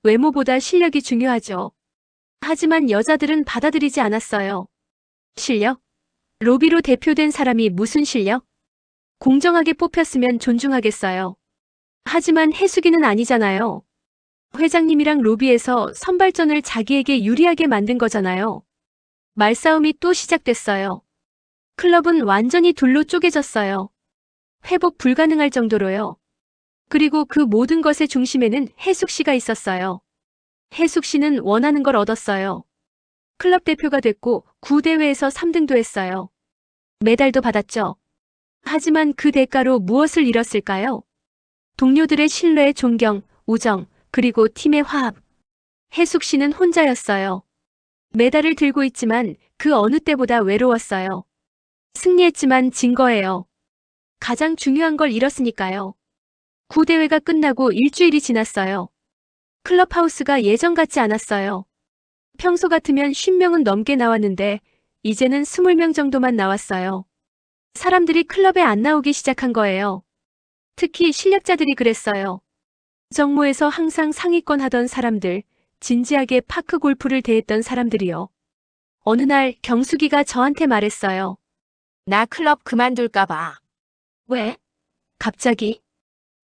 외모보다 실력이 중요하죠. 하지만 여자들은 받아들이지 않았어요. 실력? 로비로 대표된 사람이 무슨 실력? 공정하게 뽑혔으면 존중하겠어요. 하지만 혜숙이는 아니잖아요. 회장님이랑 로비에서 선발전을 자기에게 유리하게 만든 거잖아요. 말싸움이 또 시작됐어요. 클럽은 완전히 둘로 쪼개졌어요. 회복 불가능할 정도로요. 그리고 그 모든 것의 중심에는 혜숙 씨가 있었어요. 혜숙 씨는 원하는 걸 얻었어요. 클럽 대표가 됐고 구대회에서 3등도 했어요. 메달도 받았죠. 하지만 그 대가로 무엇을 잃었을까요? 동료들의 신뢰, 존경, 우정, 그리고 팀의 화합. 혜숙 씨는 혼자였어요. 메달을 들고 있지만 그 어느 때보다 외로웠어요. 승리했지만 진 거예요. 가장 중요한 걸 잃었으니까요. 구대회가 끝나고 일주일이 지났어요. 클럽하우스가 예전 같지 않았어요. 평소 같으면 50명은 넘게 나왔는데 이제는 20명 정도만 나왔어요. 사람들이 클럽에 안 나오기 시작한 거예요. 특히 실력자들이 그랬어요. 정모에서 항상 상위권 하던 사람들, 진지하게 파크 골프를 대했던 사람들이요. 어느 날 경숙이가 저한테 말했어요. 나 클럽 그만둘까봐. 왜? 갑자기?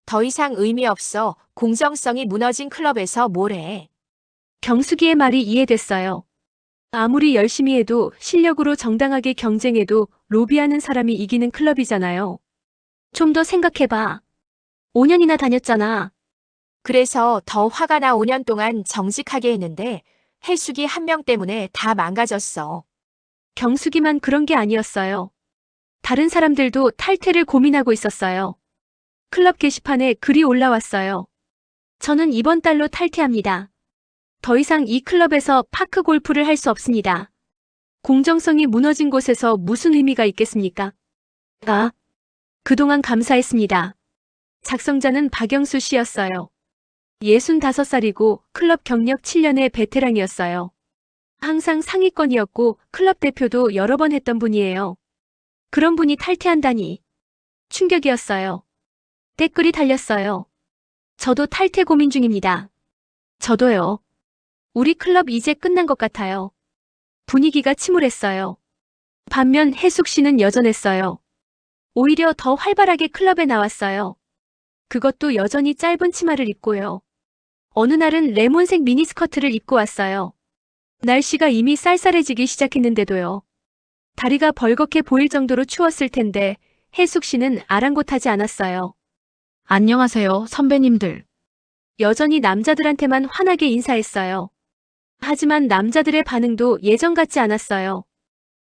더 이상 의미 없어. 공정성이 무너진 클럽에서 뭘 해. 경숙이의 말이 이해됐어요. 아무리 열심히 해도 실력으로 정당하게 경쟁해도 로비하는 사람이 이기는 클럽이잖아요. 좀 더 생각해봐. 5년이나 다녔잖아. 그래서 더 화가 나 5년 동안 정직하게 했는데 혜숙이 한 명 때문에 다 망가졌어. 경숙이만 그런 게 아니었어요. 다른 사람들도 탈퇴를 고민하고 있었어요. 클럽 게시판에 글이 올라왔어요. 저는 이번 달로 탈퇴합니다. 더 이상 이 클럽에서 파크 골프를 할 수 없습니다. 공정성이 무너진 곳에서 무슨 의미가 있겠습니까? 그동안 감사했습니다. 작성자는 박영수 씨였어요. 65살이고 클럽 경력 7년의 베테랑이었어요. 항상 상위권이었고 클럽 대표도 여러 번 했던 분이에요. 그런 분이 탈퇴한다니. 충격이었어요. 댓글이 달렸어요. 저도 탈퇴 고민 중입니다. 저도요. 우리 클럽 이제 끝난 것 같아요. 분위기가 침울했어요. 반면 혜숙 씨는 여전했어요. 오히려 더 활발하게 클럽에 나왔어요. 그것도 여전히 짧은 치마를 입고요. 어느 날은 레몬색 미니스커트를 입고 왔어요. 날씨가 이미 쌀쌀해지기 시작했는데도요. 다리가 벌겋게 보일 정도로 추웠을 텐데 혜숙 씨는 아랑곳하지 않았어요. 안녕하세요, 선배님들. 여전히 남자들한테만 환하게 인사했어요. 하지만 남자들의 반응도 예전 같지 않았어요.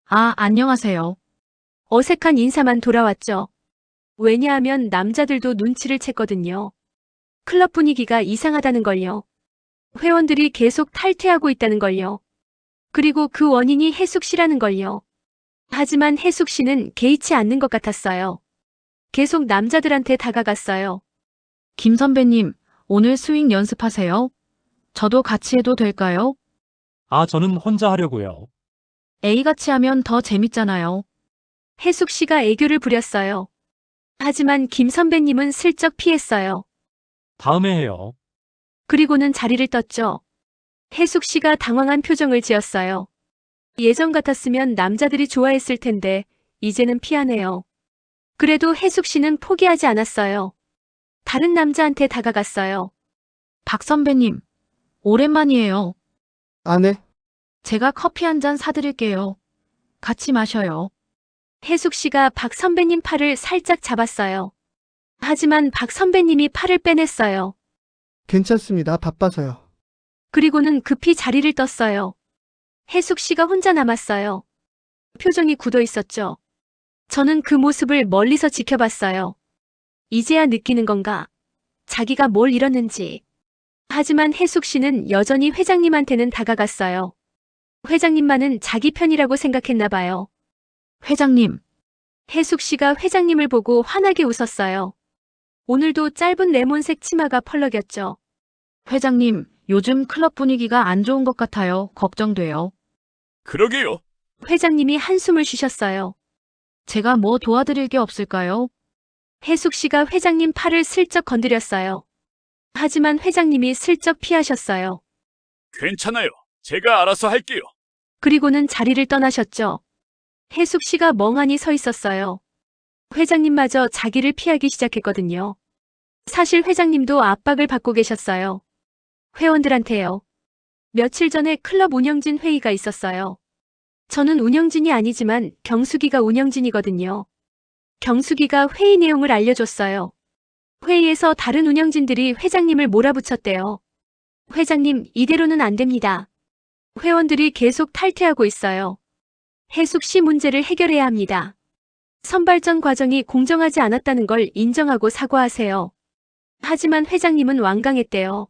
안녕하세요. 어색한 인사만 돌아왔죠. 왜냐하면 남자들도 눈치를 챘거든요. 클럽 분위기가 이상하다는 걸요. 회원들이 계속 탈퇴하고 있다는 걸요. 그리고 그 원인이 혜숙 씨라는 걸요. 하지만 혜숙 씨는 개의치 않는 것 같았어요. 계속 남자들한테 다가갔어요. 김 선배님, 오늘 스윙 연습하세요? 저도 같이 해도 될까요? 아, 저는 혼자 하려고요. A같이 하면 더 재밌잖아요. 혜숙 씨가 애교를 부렸어요. 하지만 김 선배님은 슬쩍 피했어요. 다음에 해요. 그리고는 자리를 떴죠. 혜숙 씨가 당황한 표정을 지었어요. 예전 같았으면 남자들이 좋아했을 텐데 이제는 피하네요. 그래도 혜숙 씨는 포기하지 않았어요. 다른 남자한테 다가갔어요. 박 선배님, 오랜만이에요. 아네. 제가 커피 한 잔 사드릴게요. 같이 마셔요. 혜숙 씨가 박 선배님 팔을 살짝 잡았어요. 하지만 박 선배님이 팔을 빼냈어요. 괜찮습니다. 바빠서요. 그리고는 급히 자리를 떴어요. 혜숙 씨가 혼자 남았어요. 표정이 굳어 있었죠. 저는 그 모습을 멀리서 지켜봤어요. 이제야 느끼는 건가? 자기가 뭘 잃었는지. 하지만 혜숙 씨는 여전히 회장님한테는 다가갔어요. 회장님만은 자기 편이라고 생각했나 봐요. 회장님, 혜숙 씨가 회장님을 보고 환하게 웃었어요. 오늘도 짧은 레몬색 치마가 펄럭였죠. 회장님, 요즘 클럽 분위기가 안 좋은 것 같아요. 걱정돼요. 그러게요. 회장님이 한숨을 쉬셨어요. 제가 뭐 도와드릴 게 없을까요? 혜숙 씨가 회장님 팔을 슬쩍 건드렸어요. 하지만 회장님이 슬쩍 피하셨어요. 괜찮아요. 제가 알아서 할게요. 그리고는 자리를 떠나셨죠. 혜숙 씨가 멍하니 서 있었어요. 회장님마저 자기를 피하기 시작했거든요. 사실 회장님도 압박을 받고 계셨어요. 회원들한테요. 며칠 전에 클럽 운영진 회의가 있었어요. 저는 운영진이 아니지만 경숙이가 운영진이거든요. 경숙이가 회의 내용을 알려줬어요. 회의에서 다른 운영진들이 회장님을 몰아붙였대요. 회장님, 이대로는 안 됩니다. 회원들이 계속 탈퇴하고 있어요. 혜숙 씨 문제를 해결해야 합니다. 선발전 과정이 공정하지 않았다는 걸 인정하고 사과하세요. 하지만 회장님은 완강했대요.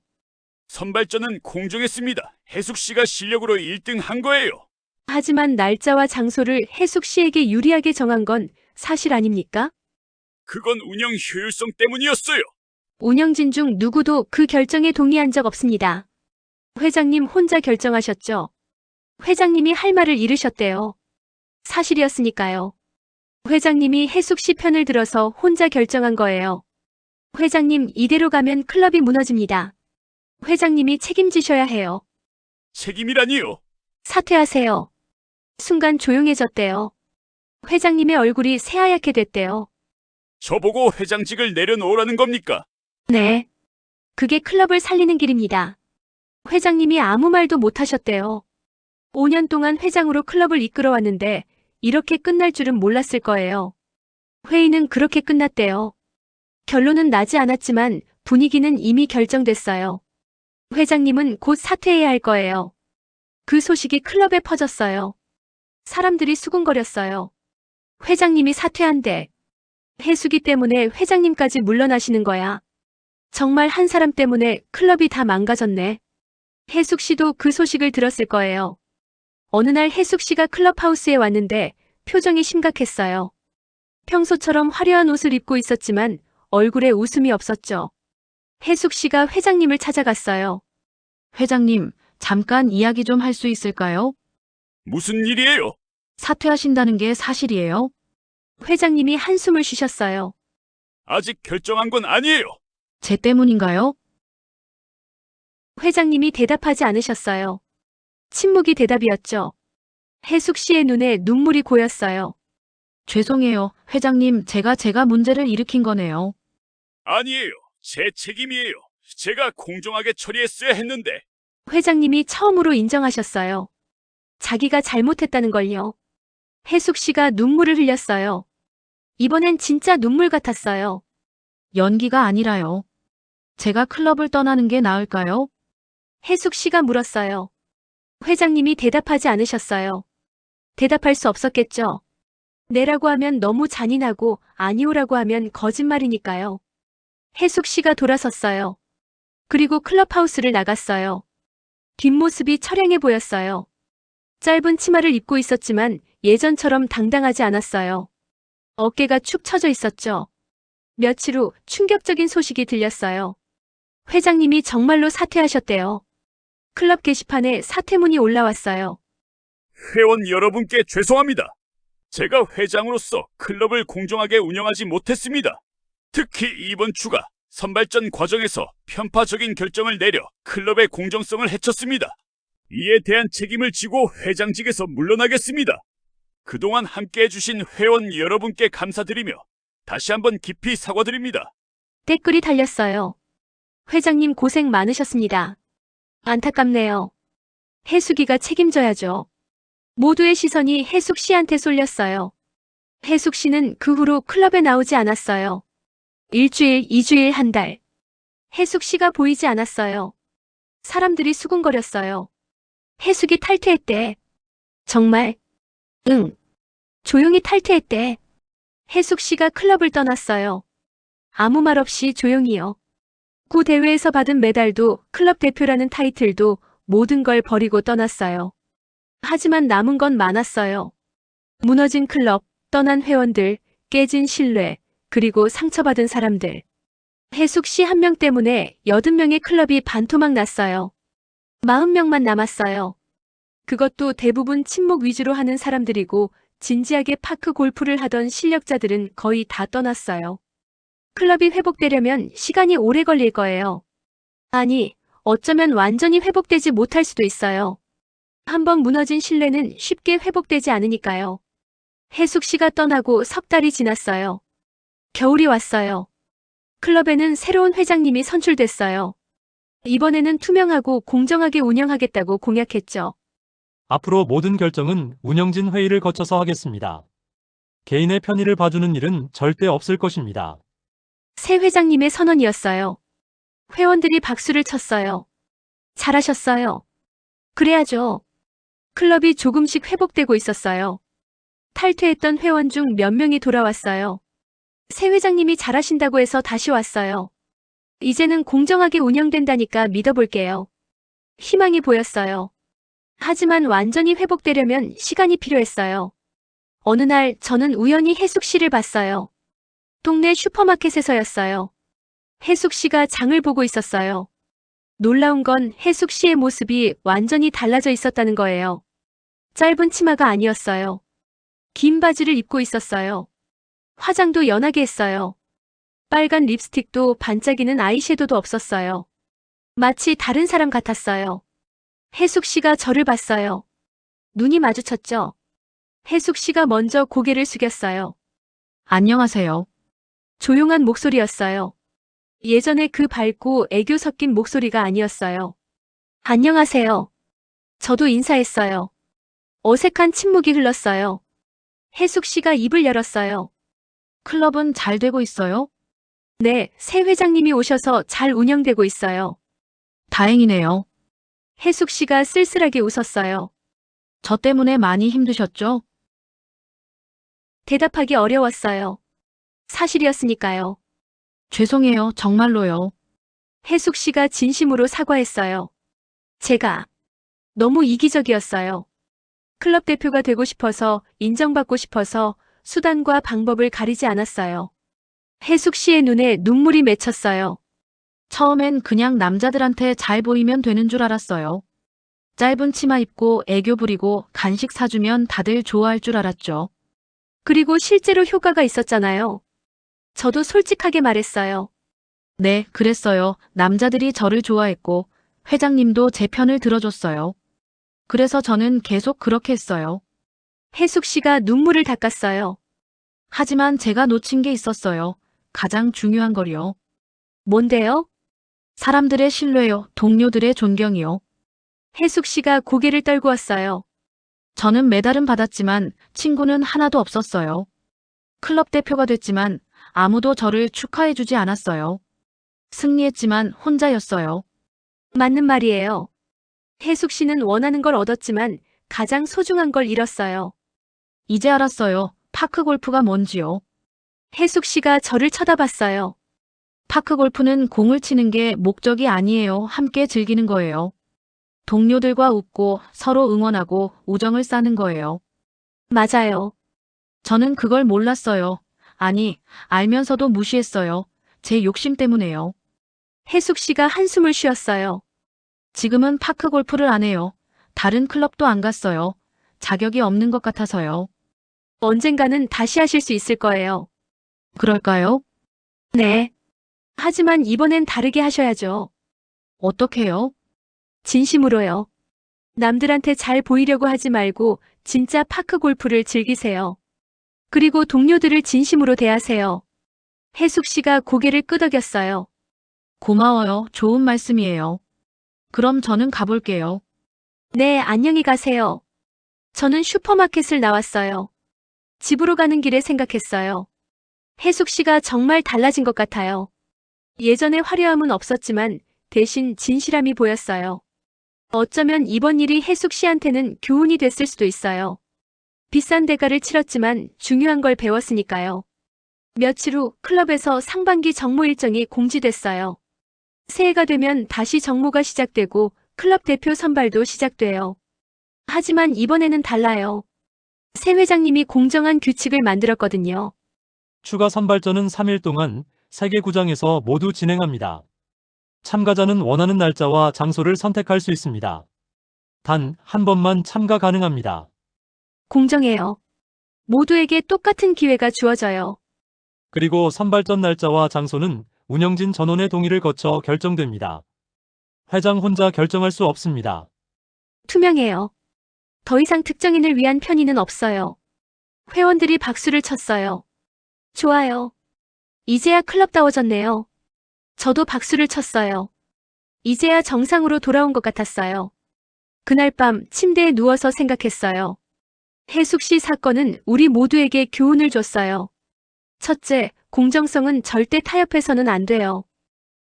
선발전은 공정했습니다. 혜숙 씨가 실력으로 1등 한 거예요. 하지만 날짜와 장소를 혜숙 씨에게 유리하게 정한 건 사실 아닙니까? 그건 운영 효율성 때문이었어요. 운영진 중 누구도 그 결정에 동의한 적 없습니다. 회장님 혼자 결정하셨죠. 회장님이 할 말을 잃으셨대요. 사실이었으니까요. 회장님이 혜숙 씨 편을 들어서 혼자 결정한 거예요. 회장님, 이대로 가면 클럽이 무너집니다. 회장님이 책임지셔야 해요. 책임이라니요. 사퇴하세요. 순간 조용해졌대요. 회장님의 얼굴이 새하얗게 됐대요. 저보고 회장직을 내려놓으라는 겁니까? 네. 그게 클럽을 살리는 길입니다. 회장님이 아무 말도 못 하셨대요. 5년 동안 회장으로 클럽을 이끌어왔는데 이렇게 끝날 줄은 몰랐을 거예요. 회의는 그렇게 끝났대요. 결론은 나지 않았지만 분위기는 이미 결정됐어요. 회장님은 곧 사퇴해야 할 거예요. 그 소식이 클럽에 퍼졌어요. 사람들이 수군거렸어요. 회장님이 사퇴한대. 혜숙이 때문에 회장님까지 물러나시는 거야. 정말 한 사람 때문에 클럽이 다 망가졌네. 혜숙 씨도 그 소식을 들었을 거예요. 어느 날 혜숙 씨가 클럽하우스에 왔는데 표정이 심각했어요. 평소처럼 화려한 옷을 입고 있었지만 얼굴에 웃음이 없었죠. 혜숙 씨가 회장님을 찾아갔어요. 회장님, 잠깐 이야기 좀 할 수 있을까요? 무슨 일이에요? 사퇴하신다는 게 사실이에요? 회장님이 한숨을 쉬셨어요. 아직 결정한 건 아니에요. 제 때문인가요? 회장님이 대답하지 않으셨어요. 침묵이 대답이었죠. 혜숙 씨의 눈에 눈물이 고였어요. 죄송해요. 회장님, 제가 문제를 일으킨 거네요. 아니에요. 제 책임이에요. 제가 공정하게 처리했어야 했는데. 회장님이 처음으로 인정하셨어요. 자기가 잘못했다는 걸요. 혜숙 씨가 눈물을 흘렸어요. 이번엔 진짜 눈물 같았어요. 연기가 아니라요. 제가 클럽을 떠나는 게 나을까요? 혜숙 씨가 물었어요. 회장님이 대답하지 않으셨어요. 대답할 수 없었겠죠. 네라고 하면 너무 잔인하고 아니오라고 하면 거짓말이니까요. 혜숙 씨가 돌아섰어요. 그리고 클럽하우스를 나갔어요. 뒷모습이 처량해 보였어요. 짧은 치마를 입고 있었지만 예전처럼 당당하지 않았어요. 어깨가 축 처져 있었죠. 며칠 후 충격적인 소식이 들렸어요. 회장님이 정말로 사퇴하셨대요. 클럽 게시판에 사퇴문이 올라왔어요. 회원 여러분께 죄송합니다. 제가 회장으로서 클럽을 공정하게 운영하지 못했습니다. 특히 이번 주가 선발전 과정에서 편파적인 결정을 내려 클럽의 공정성을 해쳤습니다. 이에 대한 책임을 지고 회장직에서 물러나겠습니다. 그동안 함께해 주신 회원 여러분께 감사드리며 다시 한번 깊이 사과드립니다. 댓글이 달렸어요. 회장님 고생 많으셨습니다. 안타깝네요. 해숙이가 책임져야죠. 모두의 시선이 해숙 씨한테 쏠렸어요. 해숙 씨는 그 후로 클럽에 나오지 않았어요. 일주일, 2주일, 한 달. 해숙 씨가 보이지 않았어요. 사람들이 수군거렸어요. 해숙이 탈퇴했대. 정말? 응. 조용히 탈퇴했대. 해숙 씨가 클럽을 떠났어요. 아무 말 없이 조용히요. 구 대회에서 받은 메달도 클럽 대표라는 타이틀도 모든 걸 버리고 떠났어요. 하지만 남은 건 많았어요. 무너진 클럽, 떠난 회원들, 깨진 신뢰, 그리고 상처받은 사람들. 해숙 씨 한 명 때문에 80명의 클럽이 반토막 났어요. 40명만 남았어요. 그것도 대부분 친목 위주로 하는 사람들이고 진지하게 파크 골프를 하던 실력자들은 거의 다 떠났어요. 클럽이 회복되려면 시간이 오래 걸릴 거예요. 아니, 어쩌면 완전히 회복되지 못할 수도 있어요. 한번 무너진 신뢰는 쉽게 회복되지 않으니까요. 해숙 씨가 떠나고 석 달이 지났어요. 겨울이 왔어요. 클럽에는 새로운 회장님이 선출됐어요. 이번에는 투명하고 공정하게 운영하겠다고 공약했죠. 앞으로 모든 결정은 운영진 회의를 거쳐서 하겠습니다. 개인의 편의를 봐주는 일은 절대 없을 것입니다. 새 회장님의 선언이었어요. 회원들이 박수를 쳤어요. 잘하셨어요. 그래야죠. 클럽이 조금씩 회복되고 있었어요. 탈퇴했던 회원 중 몇 명이 돌아왔어요. 새 회장님이 잘하신다고 해서 다시 왔어요. 이제는 공정하게 운영된다니까 믿어볼게요. 희망이 보였어요. 하지만 완전히 회복되려면 시간이 필요했어요. 어느 날 저는 우연히 해숙 씨를 봤어요. 동네 슈퍼마켓에서였어요. 해숙 씨가 장을 보고 있었어요. 놀라운 건 해숙 씨의 모습이 완전히 달라져 있었다는 거예요. 짧은 치마가 아니었어요. 긴 바지를 입고 있었어요. 화장도 연하게 했어요. 빨간 립스틱도 반짝이는 아이섀도도 없었어요. 마치 다른 사람 같았어요. 해숙 씨가 저를 봤어요. 눈이 마주쳤죠. 해숙 씨가 먼저 고개를 숙였어요. 안녕하세요. 조용한 목소리였어요. 예전에 그 밝고 애교 섞인 목소리가 아니었어요. 안녕하세요. 저도 인사했어요. 어색한 침묵이 흘렀어요. 해숙 씨가 입을 열었어요. 클럽은 잘 되고 있어요? 네, 새 회장님이 오셔서 잘 운영되고 있어요. 다행이네요. 해숙 씨가 쓸쓸하게 웃었어요. 저 때문에 많이 힘드셨죠? 대답하기 어려웠어요. 사실이었으니까요. 죄송해요, 정말로요. 해숙 씨가 진심으로 사과했어요. 제가 너무 이기적이었어요. 클럽 대표가 되고 싶어서, 인정받고 싶어서 수단과 방법을 가리지 않았어요. 해숙 씨의 눈에 눈물이 맺혔어요. 처음엔 그냥 남자들한테 잘 보이면 되는 줄 알았어요. 짧은 치마 입고 애교 부리고 간식 사주면 다들 좋아할 줄 알았죠. 그리고 실제로 효과가 있었잖아요. 저도 솔직하게 말했어요. 네, 그랬어요. 남자들이 저를 좋아했고 회장님도 제 편을 들어줬어요. 그래서 저는 계속 그렇게 했어요. 해숙 씨가 눈물을 닦았어요. 하지만 제가 놓친 게 있었어요. 가장 중요한 걸요. 뭔데요? 사람들의 신뢰요, 동료들의 존경이요. 해숙 씨가 고개를 떨구었어요. 저는 메달은 받았지만 친구는 하나도 없었어요. 클럽 대표가 됐지만 아무도 저를 축하해주지 않았어요. 승리했지만 혼자였어요. 맞는 말이에요. 해숙 씨는 원하는 걸 얻었지만 가장 소중한 걸 잃었어요. 이제 알았어요. 파크 골프가 뭔지요. 해숙 씨가 저를 쳐다봤어요. 파크 골프는 공을 치는 게 목적이 아니에요. 함께 즐기는 거예요. 동료들과 웃고 서로 응원하고 우정을 쌓는 거예요. 맞아요. 저는 그걸 몰랐어요. 아니, 알면서도 무시했어요. 제 욕심 때문에요. 혜숙 씨가 한숨을 쉬었어요. 지금은 파크 골프를 안 해요. 다른 클럽도 안 갔어요. 자격이 없는 것 같아서요. 언젠가는 다시 하실 수 있을 거예요. 그럴까요? 네. 하지만 이번엔 다르게 하셔야죠. 어떻게요? 진심으로요. 남들한테 잘 보이려고 하지 말고 진짜 파크 골프를 즐기세요. 그리고 동료들을 진심으로 대하세요. 혜숙 씨가 고개를 끄덕였어요. 고마워요. 좋은 말씀이에요. 그럼 저는 가볼게요. 네, 안녕히 가세요. 저는 슈퍼마켓을 나왔어요. 집으로 가는 길에 생각했어요. 혜숙 씨가 정말 달라진 것 같아요. 예전에 화려함은 없었지만 대신 진실함이 보였어요. 어쩌면 이번 일이 혜숙 씨한테는 교훈이 됐을 수도 있어요. 비싼 대가를 치렀지만 중요한 걸 배웠으니까요. 며칠 후 클럽에서 상반기 정모 일정이 공지됐어요. 새해가 되면 다시 정모가 시작되고 클럽 대표 선발도 시작돼요. 하지만 이번에는 달라요. 새 회장님이 공정한 규칙을 만들었거든요. 추가 선발전은 3일 동안 3개 구장에서 모두 진행합니다. 참가자는 원하는 날짜와 장소를 선택할 수 있습니다. 단 한 번만 참가 가능합니다. 공정해요. 모두에게 똑같은 기회가 주어져요. 그리고 선발전 날짜와 장소는 운영진 전원의 동의를 거쳐 결정됩니다. 회장 혼자 결정할 수 없습니다. 투명해요. 더 이상 특정인을 위한 편의는 없어요. 회원들이 박수를 쳤어요. 좋아요. 이제야 클럽다워졌네요. 저도 박수를 쳤어요. 이제야 정상으로 돌아온 것 같았어요. 그날 밤 침대에 누워서 생각했어요. 혜숙 씨 사건은 우리 모두에게 교훈을 줬어요. 첫째, 공정성은 절대 타협해서는 안 돼요.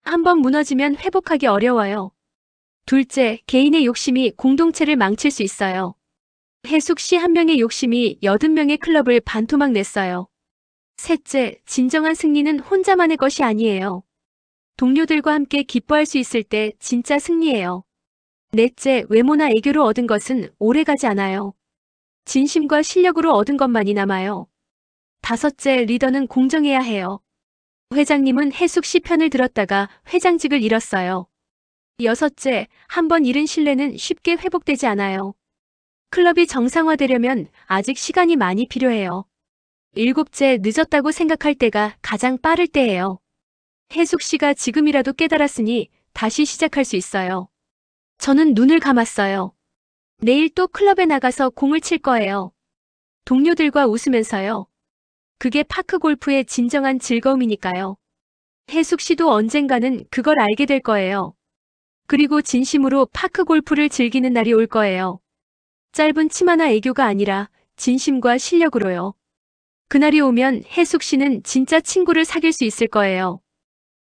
한번 무너지면 회복하기 어려워요. 둘째, 개인의 욕심이 공동체를 망칠 수 있어요. 혜숙 씨 한 명의 욕심이 80명의 클럽을 반토막 냈어요. 셋째, 진정한 승리는 혼자만의 것이 아니에요. 동료들과 함께 기뻐할 수 있을 때 진짜 승리예요. 넷째, 외모나 애교로 얻은 것은 오래가지 않아요. 진심과 실력으로 얻은 것만이 남아요. 다섯째, 리더는 공정해야 해요. 회장님은 혜숙 씨 편을 들었다가 회장직을 잃었어요. 여섯째, 한번 잃은 신뢰는 쉽게 회복되지 않아요. 클럽이 정상화되려면 아직 시간이 많이 필요해요. 일곱째, 늦었다고 생각할 때가 가장 빠를 때예요. 혜숙 씨가 지금이라도 깨달았으니 다시 시작할 수 있어요. 저는 눈을 감았어요. 내일 또 클럽에 나가서 공을 칠 거예요. 동료들과 웃으면서요. 그게 파크 골프의 진정한 즐거움이니까요. 혜숙 씨도 언젠가는 그걸 알게 될 거예요. 그리고 진심으로 파크 골프를 즐기는 날이 올 거예요. 짧은 치마나 애교가 아니라 진심과 실력으로요. 그날이 오면 혜숙 씨는 진짜 친구를 사귈 수 있을 거예요.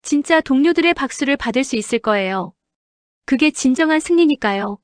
진짜 동료들의 박수를 받을 수 있을 거예요. 그게 진정한 승리니까요.